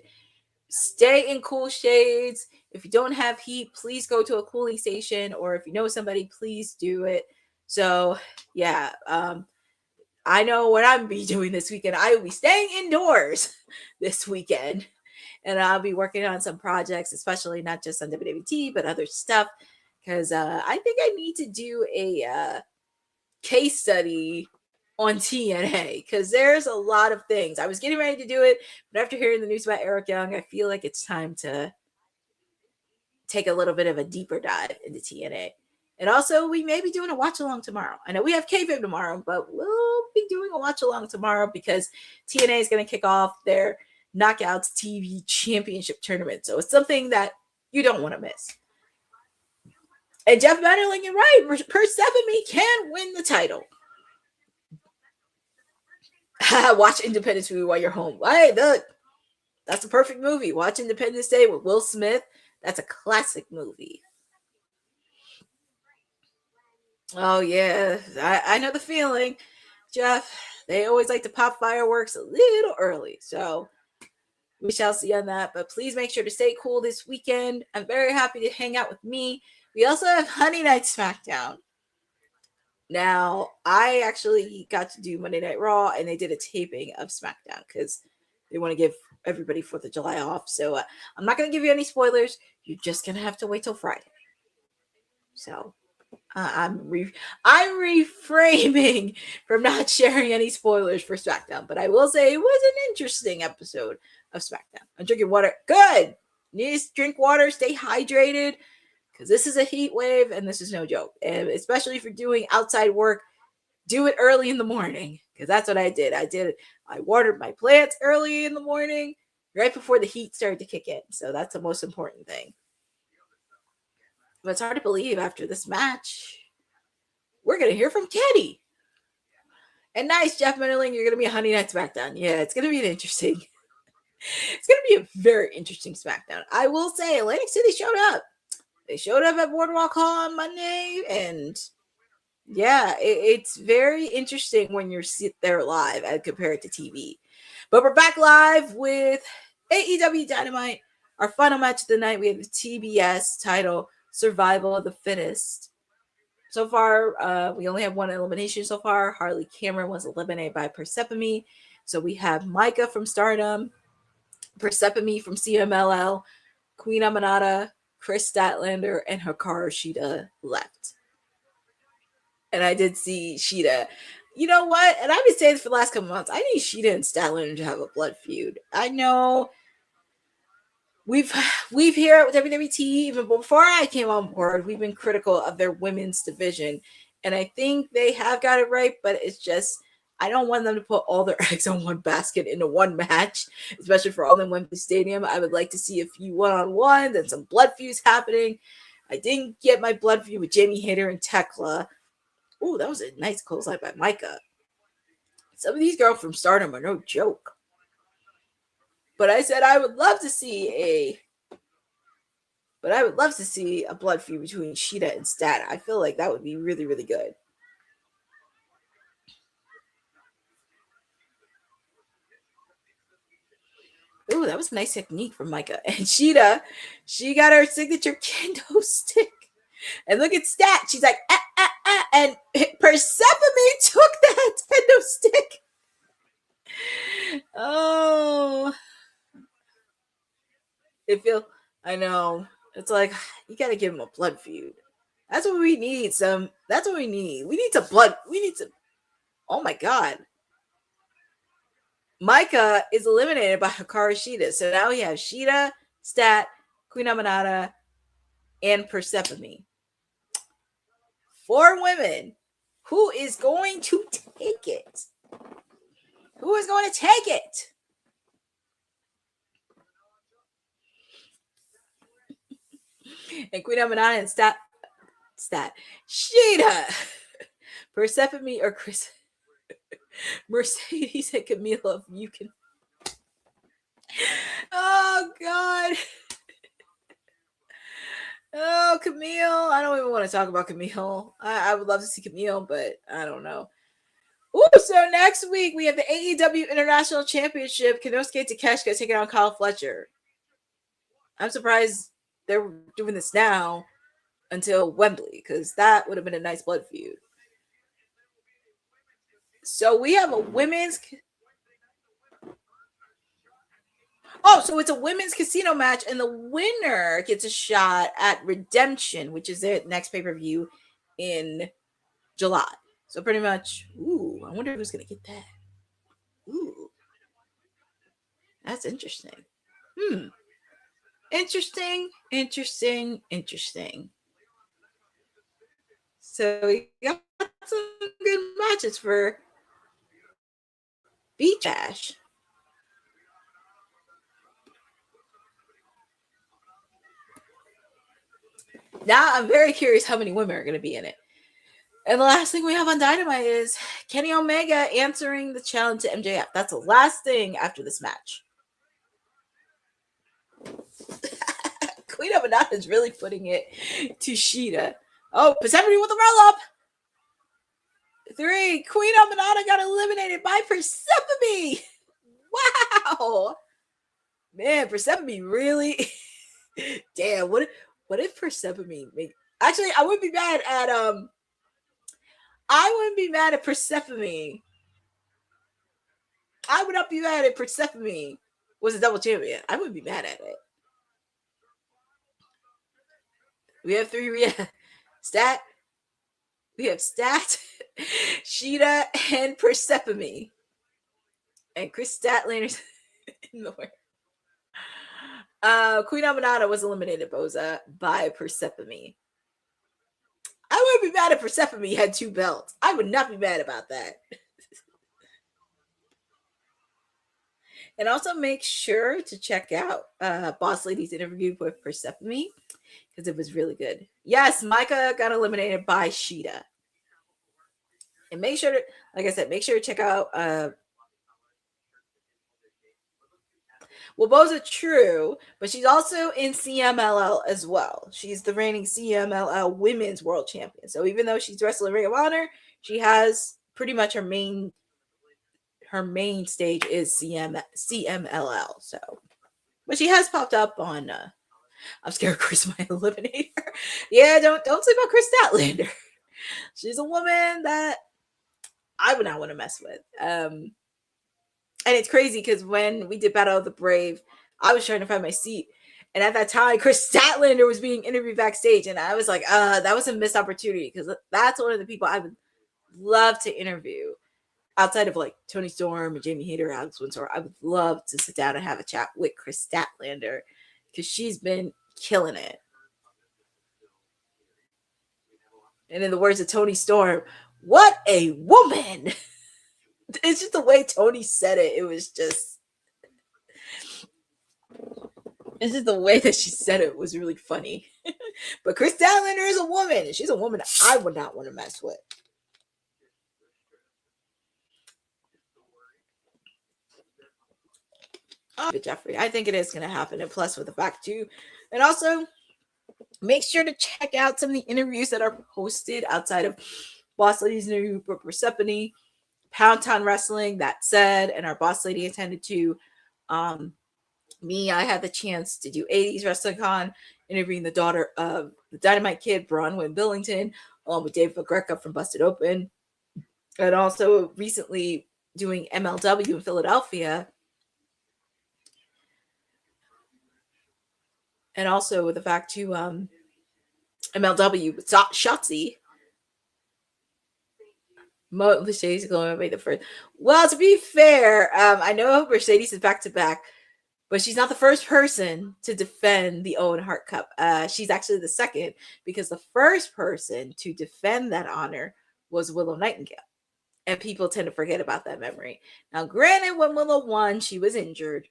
Speaker 3: stay in cool shades. If you don't have heat, please go to a cooling station, or if you know somebody, please do it. So yeah, I know what I'm be doing this weekend. I will be staying indoors this weekend, and I'll be working on some projects, especially not just on WWT, but other stuff, because I think I need to do a case study on TNA, because there's a lot of things. I was getting ready to do it, but after hearing the news about Eric Young, I feel like it's time to take a little bit of a deeper dive into TNA. And also, we may be doing a watch-along tomorrow. I know we have K-Fib tomorrow, but we'll be doing a watch-along tomorrow because TNA is going to kick off their Knockouts TV Championship Tournament. So it's something that you don't want to miss. And Jeff Bennerling, you're right. Persephone can win the title. Watch Independence movie while you're home. Hey, that's a perfect movie. Watch Independence Day with Will Smith. That's a classic movie. Oh yeah, I know the feeling, Jeff. They always like to pop fireworks a little early, so we shall see on that. But please make sure to stay cool this weekend. I'm very happy to hang out with me. We also have Honey Night SmackDown. Now, I actually got to do Monday Night Raw, and they did a taping of SmackDown because they want to give everybody 4th of July off. So I'm not going to give you any spoilers. You're just going to have to wait till Friday. So I'm reframing from not sharing any spoilers for SmackDown, but I will say it was an interesting episode of SmackDown. I'm drinking water. Good. You need to drink water. Stay hydrated because this is a heat wave and this is no joke. And especially if you're doing outside work, do it early in the morning because that's what I did. I watered my plants early in the morning, right before the heat started to kick in. So that's the most important thing. But it's hard to believe after this match, we're going to hear from Teddy. And nice, Jeff Menderling, you're going to be a Honey Night SmackDown. Yeah, it's going to be it's going to be a very interesting SmackDown. I will say Atlantic City showed up. They showed up at Boardwalk Hall on Monday. And yeah, it's very interesting when you're there live as compared to TV. But we're back live with AEW Dynamite. Our final match of the night, we have the TBS title, Survival of the Fittest. So far, we only have one elimination so far. Harley Cameron was eliminated by Persephone. So we have Maika from Stardom, Persephone from CMLL, Queen Aminata, Kris Statlander, and Hikaru Shida left. And I did see Shida. You know what? And I've been saying this for the last couple months. I need Shida and Statlander to have a blood feud. I know we've here with WWE, even before I came on board, we've been critical of their women's division. And I think they have got it right, but it's just, I don't want them to put all their eggs on one basket into one match, especially for all in Wembley Stadium. I would like to see a few one-on-ones and some blood feuds happening. I didn't get my blood feud with Jamie Hayter and Tekla. Oh, that was a nice clothesline by Maika. Some of these girls from Stardom are no joke. But I said I would love to see a blood feud between Shida and Stat. I feel like that would be really, really good. Ooh, that was a nice technique from Maika. And Shida, she got her signature kendo stick. And look at Stat. She's like, ah, ah, ah. And Persephone took that kendo stick. Oh. I know. It's like, you got to give him a blood feud. That's what we need. That's what we need. We need some blood. Oh my God. Maika is eliminated by Hikaru Shida. So now we have Shida, Stat, Queen Aminata, and Persephone. 4 women. Who is going to take it? Who is going to take it? And Queen Aminata and Stat, Shida, Persephone or Kris, Mercedes and Camila. You can. Oh God. Oh, Camille. I don't even want to talk about Camille. I would love to see Camille, but I don't know. Ooh, so next week we have the AEW International Championship. Konosuke Takeshita taking on Kyle Fletcher. I'm surprised they're doing this now until Wembley, because that would have been a nice blood feud. So we have a women's. Oh, so it's a women's casino match, and the winner gets a shot at Redemption, which is their next pay-per-view in July. So pretty much, ooh, I wonder who's going to get that. Ooh. That's interesting. Interesting. So we got some good matches for Beach Bash. Now I'm very curious how many women are going to be in it. And the last thing we have on Dynamite is Kenny Omega answering the challenge to MJF. That's the last thing after this match. Queen Aminata is really putting it to Shida. Oh, Persephone with the roll up. 3, Queen Aminata got eliminated by Persephone. Wow. Man, Persephone really. Damn, what if Persephone make. Actually, I wouldn't be mad at Persephone. I would not be mad at Persephone was a double champion. I wouldn't be mad at it. We have 3. We have Stat, Shida, and Persephone. And Kris Statlander's in the way. Queen Aminata was eliminated, Boza, by Persephone. I wouldn't be mad if Persephone had 2 belts. I would not be mad about that. And also make sure to check out Boss Lady's interview with Persephone because it was really good. Yes, Maika got eliminated by Shida. And make sure to, like I said, make sure to check out Boza true, but she's also in CMLL as well. She's the reigning CMLL Women's World Champion. So even though she's wrestling Ring of Honor, she has pretty much her main stage is CMLL. So, but she has popped up on. I'm scared Kris might eliminate her. Yeah, don't sleep on Kris Statlander. She's a woman that I would not want to mess with. And it's crazy because when we did Battle of the Brave, I was trying to find my seat. And at that time, Kris Statlander was being interviewed backstage. And I was like, that was a missed opportunity because that's one of the people I would love to interview outside of like Toni Storm and Jamie Hayter, Alex Windsor. I would love to sit down and have a chat with Kris Statlander because she's been killing it. And in the words of Toni Storm, what a woman! It's just the way Toni said it. It was just. It's just the way that she said it was really funny. But Kris Statlander is a woman. And she's a woman I would not want to mess with. Jeffrey, I think it is going to happen. And plus with the fact too. And also, make sure to check out some of the interviews that are posted outside of Boss Lady's interview for Persephone, Pound Town Wrestling, that said, and our Boss Lady attended to. Me, I had the chance to do 80s Wrestling Con, interviewing the daughter of the Dynamite Kid, Bronwyn Billington, along with Dave McGreca from Busted Open. And also recently doing MLW in Philadelphia. And also with the fact to MLW with Shotzi. Mercedes going to be the first. Well, to be fair, I know Mercedes is back to back, but she's not the first person to defend the Owen Hart Cup. She's actually the second because the first person to defend that honor was Willow Nightingale. And people tend to forget about that memory. Now, granted, when Willow won, she was injured,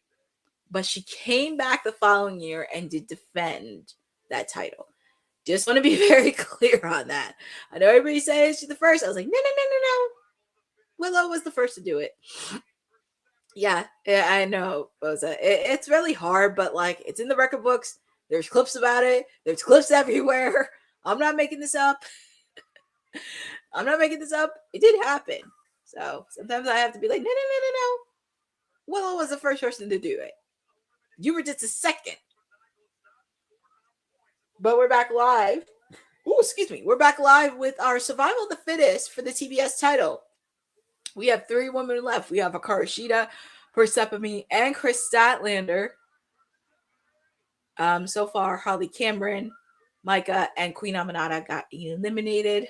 Speaker 3: but she came back the following year and did defend that title. Just want to be very clear on that. I know everybody says she's the first. I was like, no. Willow was the first to do it. Yeah, I know, Boza. It's really hard, but like it's in the record books. There's clips about it. There's clips everywhere. I'm not making this up. It did happen. So sometimes I have to be like, no. Willow was the first person to do it. You were just a second. But we're back live. Oh, excuse me. We're back live with our Survival of the Fittest for the TBS title. We have 3 women left. We have Hikaru, Shida, Persephone, and Kris Statlander. So far, Harley Cameron, Maika, and Queen Aminata got eliminated.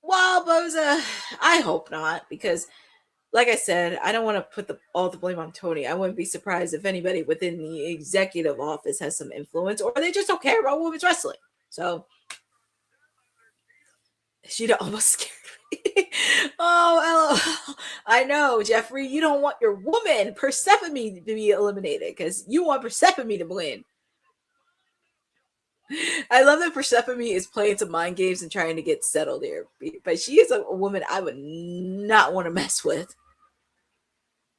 Speaker 3: Well, Boza, I hope not, because like I said, I don't want to put all the blame on Toni. I wouldn't be surprised if anybody within the executive office has some influence, or they just don't care about women's wrestling. So, Shida almost scared me. Oh, LOL. I know, Jeffrey, you don't want your woman, Persephone, to be eliminated because you want Persephone to win. I love that Persephone is playing some mind games and trying to get settled here. But she is a woman I would not want to mess with.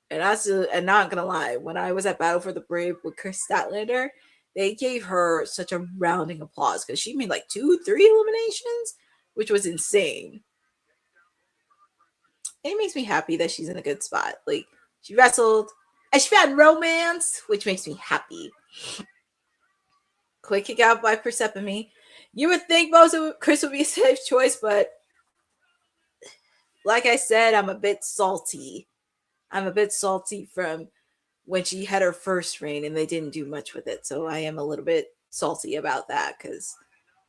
Speaker 3: And I'm not going to lie, when I was at Battle for the Brave with Kris Statlander, they gave her such a rounding applause because she made like 2-3 eliminations. which was insane. It makes me happy that she's in a good spot. Like, she wrestled and she found romance, which makes me happy. Quick kick out by Persephone. You would think Kris would be a safe choice, but like I said, I'm a bit salty. I'm a bit salty from when she had her first reign and they didn't do much with it. So I am a little bit salty about that because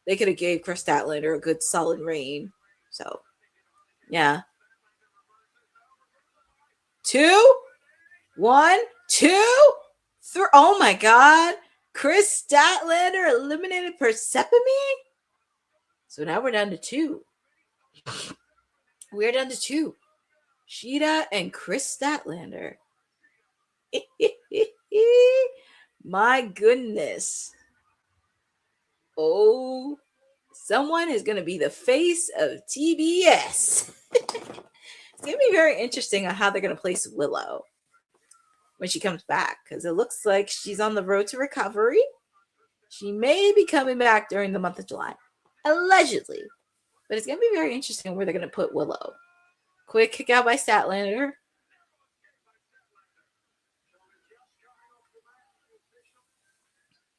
Speaker 3: they could have gave Kris Statlander a good solid reign. So, yeah. 2, 1, 2, 3. Oh my God. Kris Statlander eliminated Persephone? So now we're down to 2. We're down to 2. Shida and Kris Statlander. My goodness. Oh, someone is going to be the face of TBS. It's going to be very interesting on how they're going to place Willow when she comes back, because it looks like she's on the road to recovery. She may be coming back during the month of July, allegedly. But it's going to be very interesting where they're going to put Willow. Quick kick out by Statlander.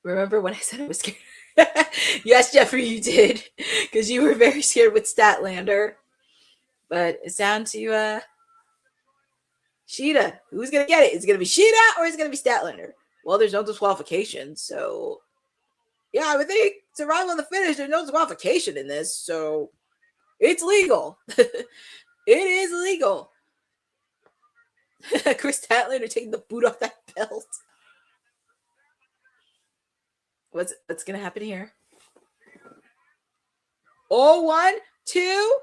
Speaker 3: Remember when I said I was scared? Yes, Jeffrey, you did. Because you were very scared with Statlander. But it's down to Shida. Who's going to get it? Is it going to be Shida or is it going to be Statlander? Well, there's no disqualification. So, yeah, I would think survival of the finish. There's no disqualification in this. So, it's legal. It is legal. Kris Statlander taking the boot off that belt. What's going to happen here? Oh, 1, 2.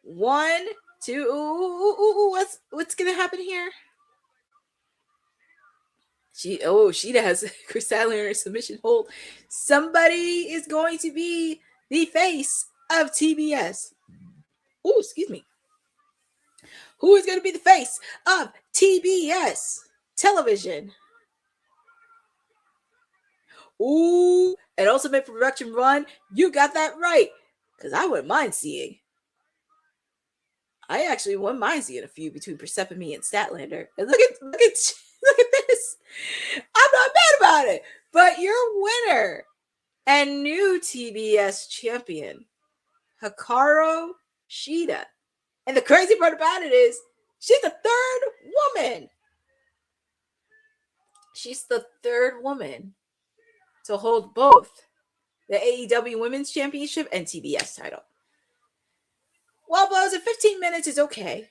Speaker 3: 1, 2. Ooh, what's going to happen here? Shida has Kris Statlander in a submission hold. Somebody is going to be the face of TBS. Oh, excuse me. Who is going to be the face of TBS television? Ooh, an Ultimate Production run. You got that right. Because I wouldn't mind seeing. I actually wouldn't mind seeing a feud between Persephone and Statlander. And look at this. I'm not mad about it. But your winner and new TBS champion, Hikaru Shida. And the crazy part about it is she's the third woman. She's the third woman to hold both the AEW Women's Championship and TBS title. Well, Boza, 15 minutes is okay.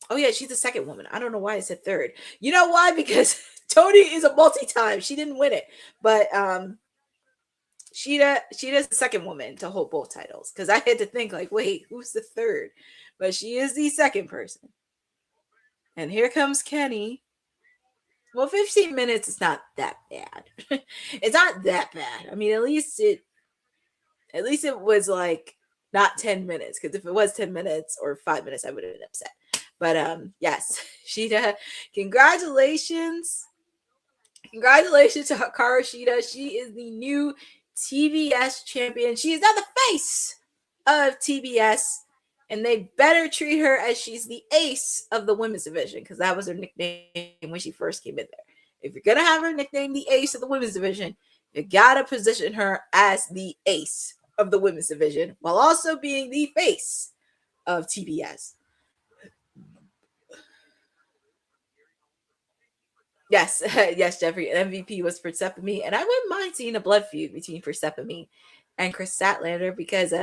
Speaker 3: Oh, yeah, she's the second woman. I don't know why I said third. You know why? Because Tony is a multi-time. She didn't win it. But Shida's the second woman to hold both titles. Because I had to think, like, wait, who's the third? But she is the second person. And here comes Kenny. Well, 15 minutes is not that bad. It's not that bad. I mean, at least it was like not 10 minutes. Because if it was 10 minutes or 5 minutes, I would have been upset. But yes, Shida, congratulations. Congratulations to Hikaru Shida. She is the new TBS champion. She is now the face of TBS. And they better treat her as she's the ace of the women's division, because that was her nickname when she first came in there. If you're going to have her nickname the ace of the women's division, you got to position her as the ace of the women's division while also being the face of TBS. Yes, yes, Jeffrey. MVP was Persephone, and I wouldn't mind seeing a blood feud between Persephone and Kris Statlander, because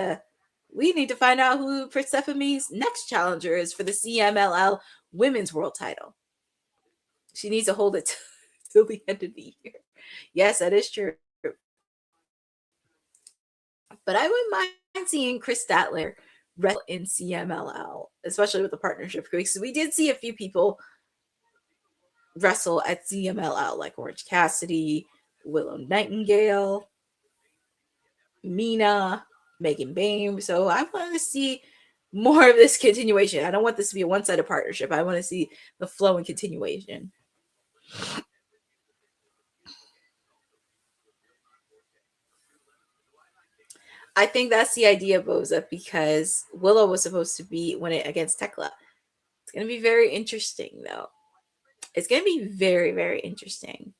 Speaker 3: we need to find out who Persephone's next challenger is for the CMLL Women's World Title. She needs to hold it till the end of the year. Yes, that is true. But I wouldn't mind seeing Kris Statlander wrestle in CMLL, especially with the partnership, because we did see a few people wrestle at CMLL, like Orange Cassidy, Willow Nightingale, Mina, Megan Bain. So I want to see more of this continuation. I don't want this to be a one-sided partnership. I want to see the flow and continuation. I think that's the idea, Boza, because Willow was supposed to be win it against Tekla. It's going to be very interesting, though. It's going to be very, very interesting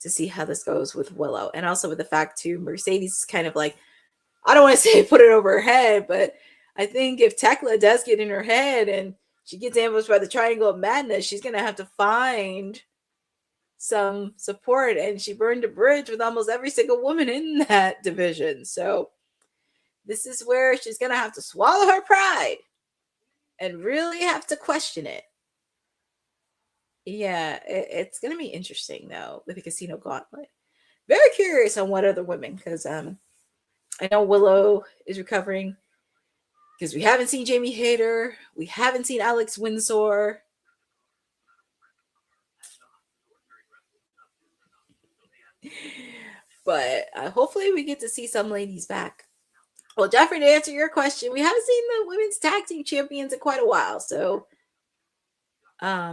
Speaker 3: to see how this goes with Willow. And also with the fact, too, Mercedes is kind of like, I don't want to say put it over her head, but I think if Tekla does get in her head and she gets ambushed by the Triangle of Madness, she's going to have to find some support. And she burned a bridge with almost every single woman in that division. So this is where she's going to have to swallow her pride and really have to question it. Yeah, it's going to be interesting, though, with the Casino Gauntlet. Very curious on what other women, because I know Willow is recovering, because we haven't seen Jamie Hayter. We haven't seen Alex Windsor. But hopefully we get to see some ladies back. Well, Jeffrey, to answer your question, we haven't seen the women's tag team champions in quite a while. So, yeah.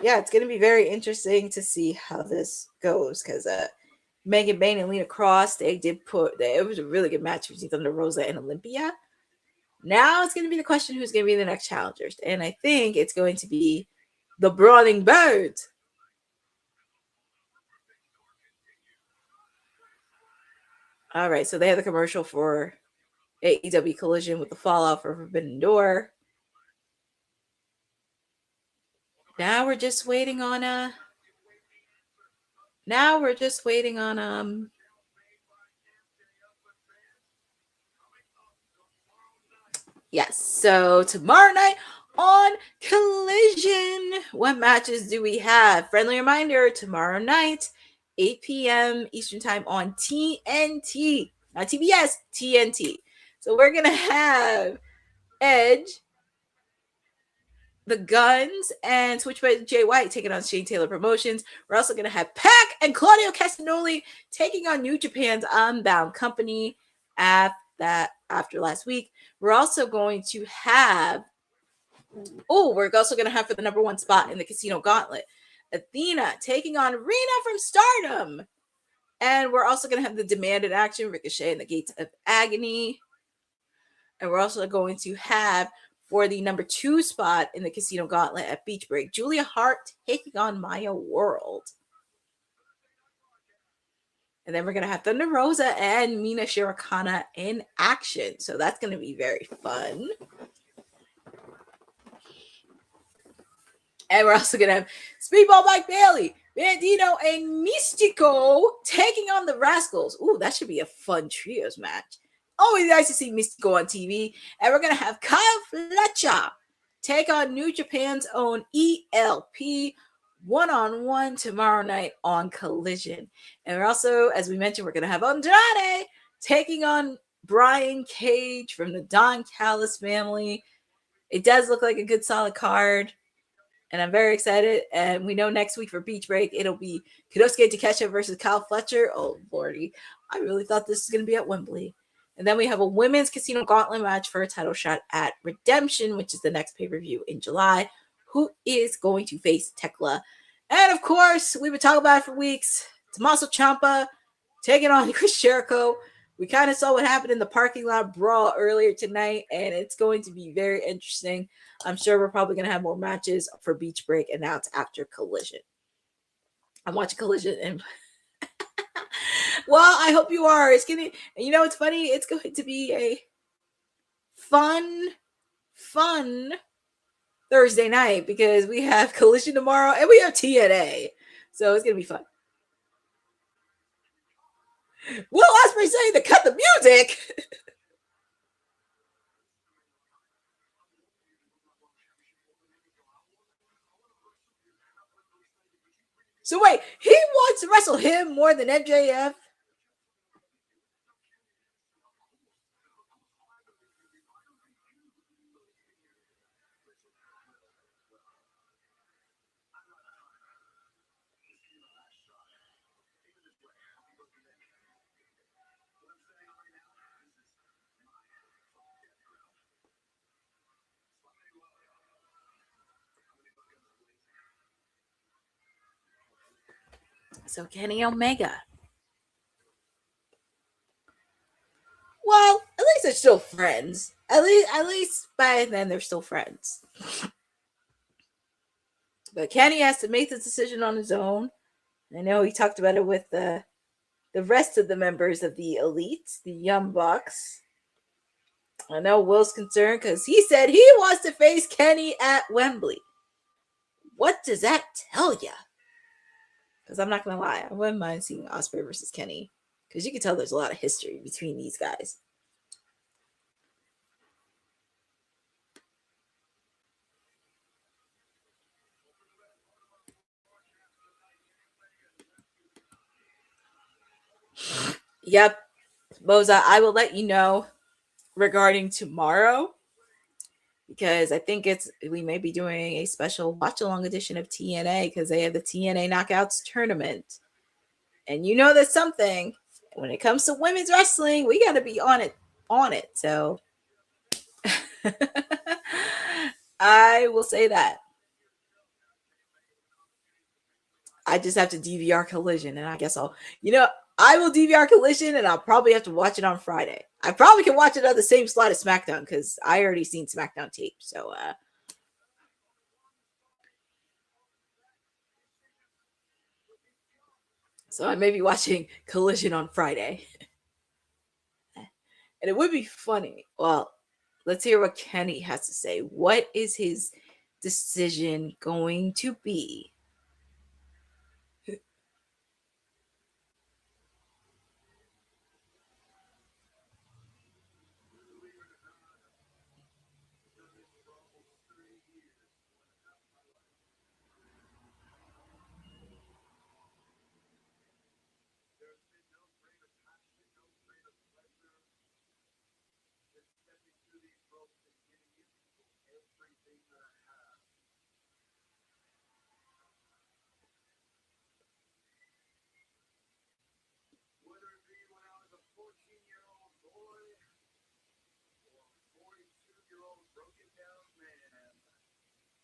Speaker 3: Yeah, it's going to be very interesting to see how this goes, because Megan Bain and Lena Cross, it was a really good match between Thunder Rosa and Olympia. Now it's going to be the question who's going to be the next challengers. And I think it's going to be the Brawling Birds. All right, so they have the commercial for AEW Collision with the fallout for Forbidden Door. Now we're just waiting on yes. So tomorrow night on Collision, what matches do we have? Friendly reminder, tomorrow night, 8 p.m. Eastern Time on TNT. Not TBS, TNT. So we're going to have Edge, the Guns, and Switchblade Jay White taking on Shane Taylor Promotions. We're also going to have Pac and Claudio Castagnoli taking on New Japan's Unbound Company after last week. We're also going to have for the number one spot in the Casino Gauntlet, Athena taking on Rena from Stardom. And we're also going to have the Demanded Action, Ricochet and the Gates of Agony. And we're also going to have, for the number 2 spot in the Casino Gauntlet at Beach Break, Julia Hart taking on Maya World. And then we're going to have Thunder Rosa and Mina Shirokana in action. So that's going to be very fun. And we're also going to have Speedball Mike Bailey, Bandito, and Mystico taking on the Rascals. Ooh, that should be a fun trios match. Always nice to see Mystico on TV. And we're going to have Kyle Fletcher take on New Japan's own ELP one-on-one tomorrow night on Collision. And we're also, as we mentioned, we're going to have Andrade taking on Brian Cage from the Don Callis family. It does look like a good solid card. And I'm very excited. And we know next week for Beach Break, it'll be Konosuke Takeshita versus Kyle Fletcher. Oh, Lordy. I really thought this was going to be at Wembley. And then we have a women's Casino Gauntlet match for a title shot at Redemption, which is the next pay-per-view in July. Who is going to face Tekla? And, of course, we've been talking about it for weeks. Tommaso Ciampa taking on Chris Jericho. We kind of saw what happened in the parking lot brawl earlier tonight, and it's going to be very interesting. I'm sure we're probably going to have more matches for Beach Break announced after Collision. I'm watching Collision, and well, I hope you are. It's going to, you know, it's funny. It's going to be a fun Thursday night because we have Collision tomorrow and we have TNA. So it's going to be fun. Will Ospreay saying to cut the music. So wait, he wants to wrestle him more than MJF? So Kenny Omega still friends. At least by then they're still friends. But Kenny has to make this decision on his own. I know he talked about it with the rest of the members of the Elite, the Young Bucks. I know Will's concerned because he said he wants to face Kenny at Wembley. What does that tell you? Because I'm not going to lie, I wouldn't mind seeing Ospreay versus Kenny. Because you can tell there's a lot of history between these guys. Yep. Boza, I will let you know regarding tomorrow. Because I think we may be doing a special watch-along edition of TNA because they have the TNA Knockouts tournament. And you know there's something. When it comes to women's wrestling, we got to be on it. So I will say that. I just have to DVR Collision, and I guess I will DVR Collision, and I'll probably have to watch it on Friday. I probably can watch it on the same slot as SmackDown because I already seen SmackDown tape. So I may be watching Collision on Friday. And it would be funny. Well, let's hear what Kenny has to say. What is his decision going to be?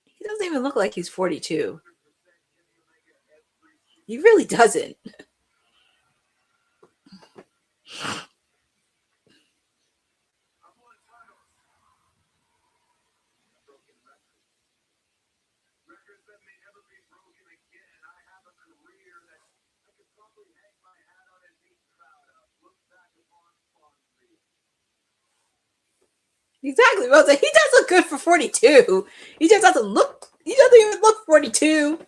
Speaker 3: He doesn't even look like he's 42. He really doesn't. Exactly. Well, he does look good for 42. He just doesn't look. He doesn't even look 42.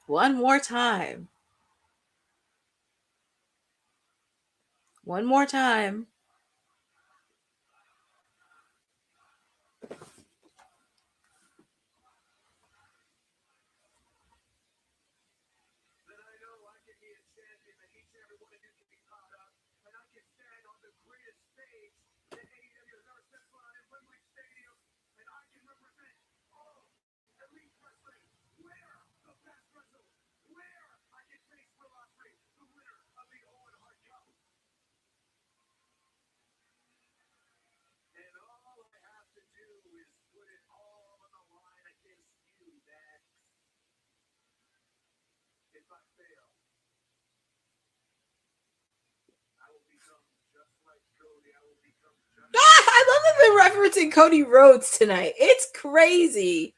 Speaker 3: One more time. One more time. I love that they're referencing Cody Rhodes tonight. It's crazy.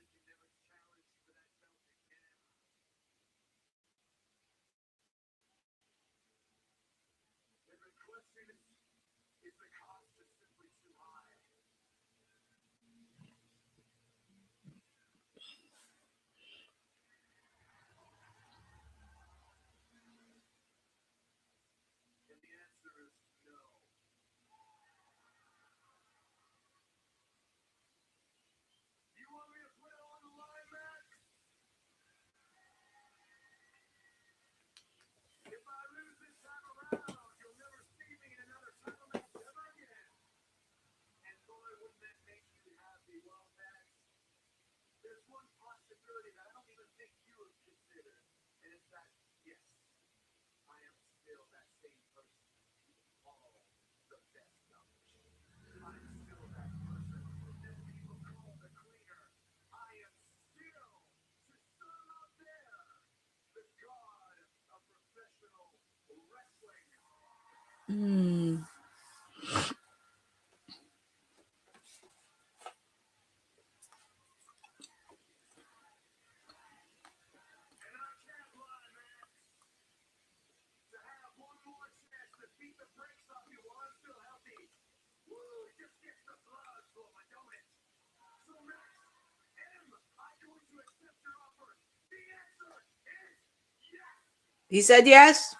Speaker 3: He said yes.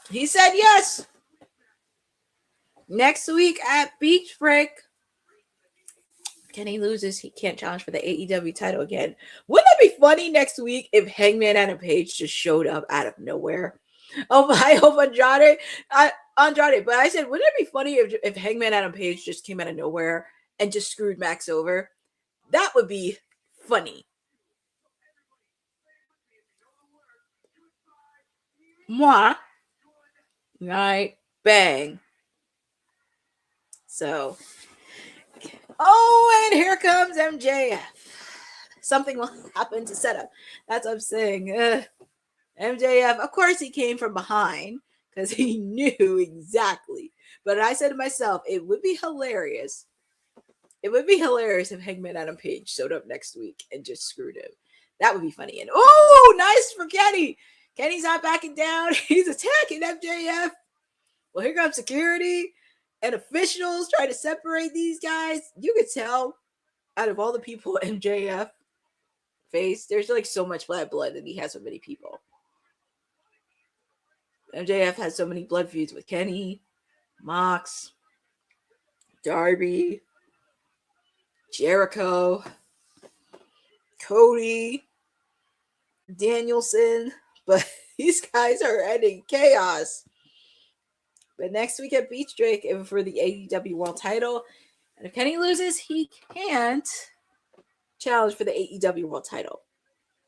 Speaker 3: He said yes. Next week at Beach Break, Kenny loses. He can't challenge for the AEW title again. Wouldn't that be funny next week if Hangman Adam Page just showed up out of nowhere? Oh, I hope Andrade. But I said, wouldn't it be funny if Hangman Adam Page just came out of nowhere and just screwed Max over? That would be funny. Mwah. Right. Bang. So, oh, and here comes MJF. Something will happen to set up. That's what I'm saying. MJF, of course, he came from behind because he knew exactly. But I said to myself, it would be hilarious. It would be hilarious if Hangman Adam Page showed up next week and just screwed him. That would be funny. And oh, nice for Kenny. Kenny's not backing down. He's attacking MJF. Well, here comes security and officials trying to separate these guys. You could tell out of all the people MJF faced, there's like so much bad blood that he has so many people. MJF has so many blood feuds with Kenny, Mox, Darby, Jericho, Cody, Danielson, but these guys are ending chaos. But next week at Beach Drake for the AEW World Title, and if Kenny loses, he can't challenge for the AEW World Title.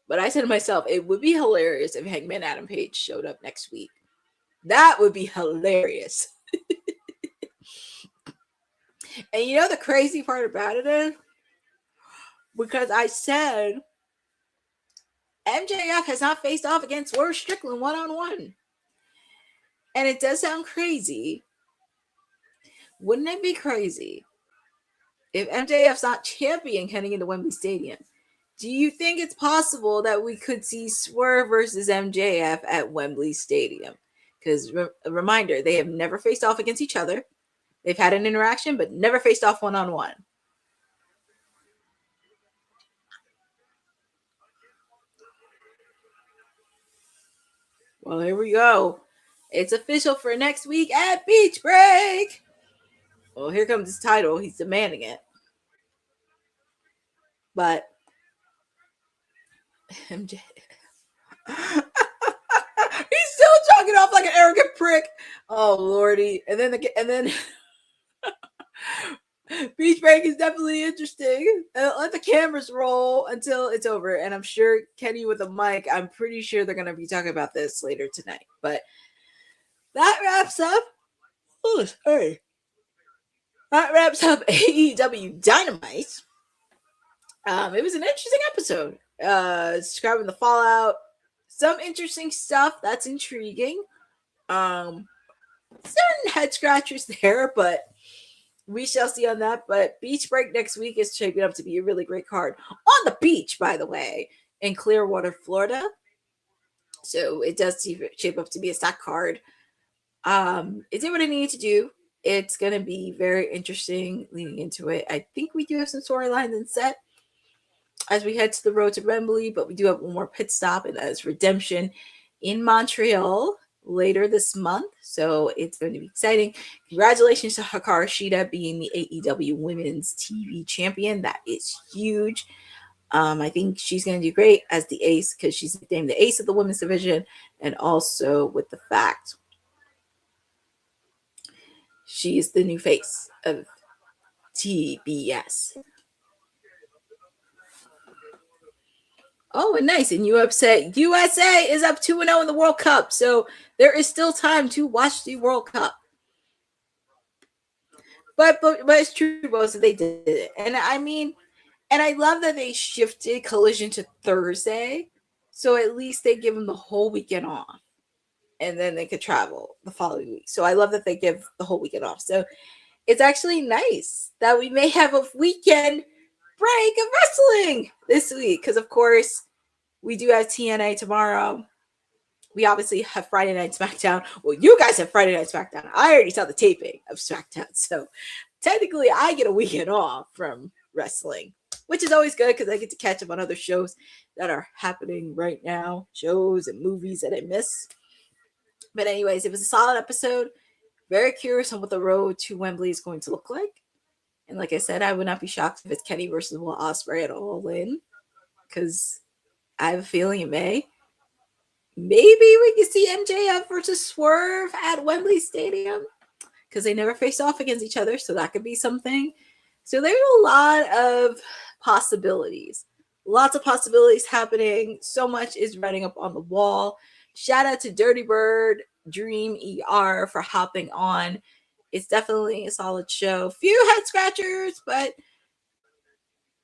Speaker 3: But I said to myself, it would be hilarious if Hangman Adam Page showed up next week. That would be hilarious. And you know the crazy part about it is, because I said MJF has not faced off against Swerve Strickland one-on-one. And it does sound crazy. Wouldn't it be crazy if MJF's not champion heading into Wembley Stadium? Do you think it's possible that we could see Swerve versus MJF at Wembley Stadium? Because a reminder, they have never faced off against each other. They've had an interaction, but never faced off one-on-one. Well, here we go. It's official for next week at Beach Break. Well, here comes his title. He's demanding it. But MJ, he's still chalking off like an arrogant prick. Oh lordy! And then Beach Break is definitely interesting. Let the cameras roll until it's over. And I'm sure Kenny with a mic. I'm pretty sure they're gonna be talking about this later tonight. But that wraps up. Oh, sorry. That wraps up AEW Dynamite. It was an interesting episode. Describing the fallout. Some interesting stuff that's intriguing. Certain head scratchers there, but we shall see on that. But Beach Break next week is shaping up to be a really great card. On the beach, by the way, in Clearwater, Florida. So it does shape up to be a stack card. It did what it needed to do. It's going to be very interesting leading into it. I think we do have some storylines in set as we head to the road to Wembley, but we do have one more pit stop, and that is Redemption in Montreal later this month. So it's going to be exciting. Congratulations to Hikaru Shida being the AEW Women's TV Champion. That is huge. I think she's going to do great as the ace because she's named the ace of the women's division, and also with the fact she is the new face of TBS. Oh, and nice. And USA is up 2-0 in the World Cup. So there is still time to watch the World Cup. But it's true, both they did it. And I mean, and I love that they shifted Collision to Thursday. So at least they give them the whole weekend off. and then they could travel the following week. So I love that they give the whole weekend off. So it's actually nice that we may have a weekend break of wrestling this week, because of course we do have TNA tomorrow. We obviously have Friday Night SmackDown. Well, you guys have Friday Night SmackDown. I already saw the taping of SmackDown, so technically I get a weekend off from wrestling, which is always good because I get to catch up on other shows that are happening right now, shows and movies that I miss. But anyways, it was a solid episode. Very curious on what the road to Wembley is going to look like. And like I said, I would not be shocked if it's Kenny versus Will Ospreay at All In, because I have a feeling it may. Maybe we can see MJF versus Swerve at Wembley Stadium, because they never faced off against each other, so that could be something. So there's a lot of possibilities. Lots of possibilities happening. So much is writing up on the wall. Shout out to Dirty Bird, Dream ER for hopping on. It's definitely a solid show. Few head scratchers, but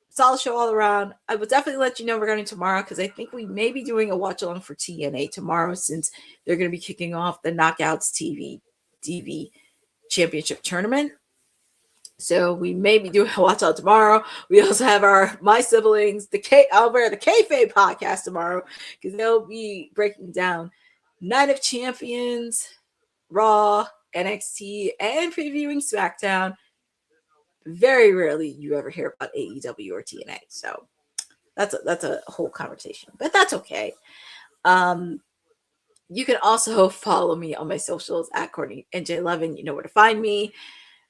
Speaker 3: solid show all around. I will definitely let you know regarding tomorrow, because I think we may be doing a watch along for TNA tomorrow, since they're going to be kicking off the Knockouts TV Championship Tournament. So we may be doing a watch out tomorrow. We also have my siblings, I'll wear the Kayfabe podcast tomorrow, because they'll be breaking down Night of Champions, Raw, NXT, and previewing SmackDown. Very rarely you ever hear about AEW or TNA, so that's a whole conversation, but that's okay. You can also follow me on my socials at Courtney NJ11. You know where to find me.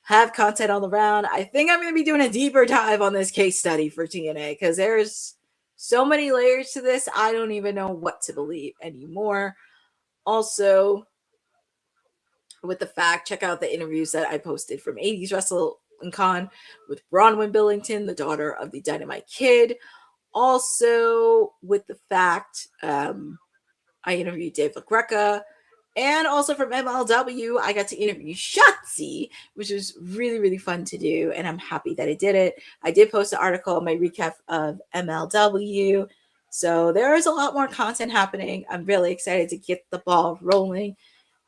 Speaker 3: Have content all around. I think I'm going to be doing a deeper dive on this case study for TNA, because there's so many layers to this. I don't even know what to believe anymore. Also, with the fact, check out the interviews that I posted from 80s Wrestle Con with Bronwyn Billington, the daughter of the Dynamite Kid. Also, with the fact, I interviewed Dave LaGreca. And also from MLW, I got to interview Shotzi, which was really, really fun to do. And I'm happy that I did it. I did post an article on my recap of MLW. So there is a lot more content happening. I'm really excited to get the ball rolling,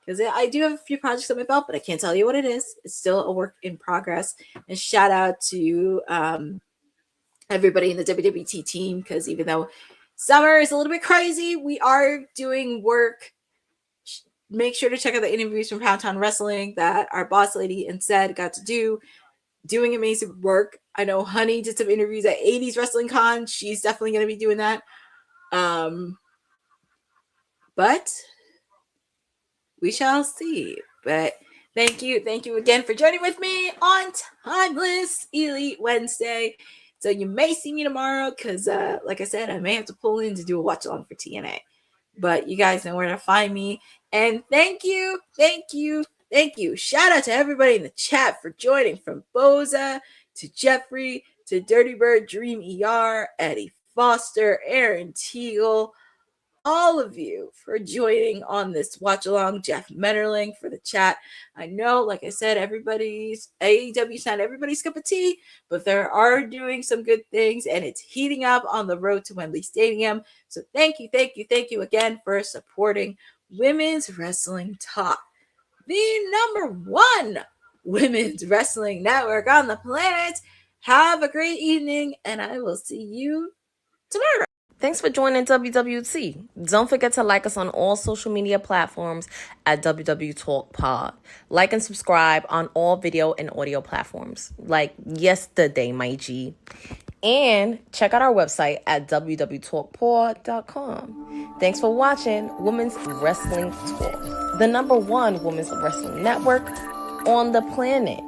Speaker 3: because I do have a few projects on my belt, but I can't tell you what it is. It's still a work in progress. And shout out to everybody in the WWT team, because even though summer is a little bit crazy, we are doing work. Make sure to check out the interviews from Pound Town Wrestling that our boss lady and said got to do, doing amazing work. I know Honey did some interviews at 80s Wrestling Con. She's definitely going to be doing that. But we shall see. But thank you again for joining with me on Timeless Elite Wednesday. So you may see me tomorrow, because like I said, I may have to pull in to do a watch along for TNA. But you guys know where to find me. And thank you. Shout out to everybody in the chat for joining, from Boza to Jeffrey to Dirty Bird, Dream ER, Eddie Foster, Aaron Teagle, all of you for joining on this watch along. Jeff Metterling for the chat. I know, like I said, everybody's AEW's not everybody's cup of tea, but they are doing some good things, and it's heating up on the road to Wembley Stadium. So thank you again for supporting Women's Wrestling Talk, the number one women's wrestling network on the planet. Have a great evening, and I will see you tomorrow.
Speaker 2: Thanks for joining WWT. Don't forget to like us on all social media platforms at WW Talk Pod. Like and subscribe on all video and audio platforms, like yesterday, my G. And check out our website at www.talkpod.com. Thanks for watching Women's Wrestling Talk, the number one women's wrestling network on the planet.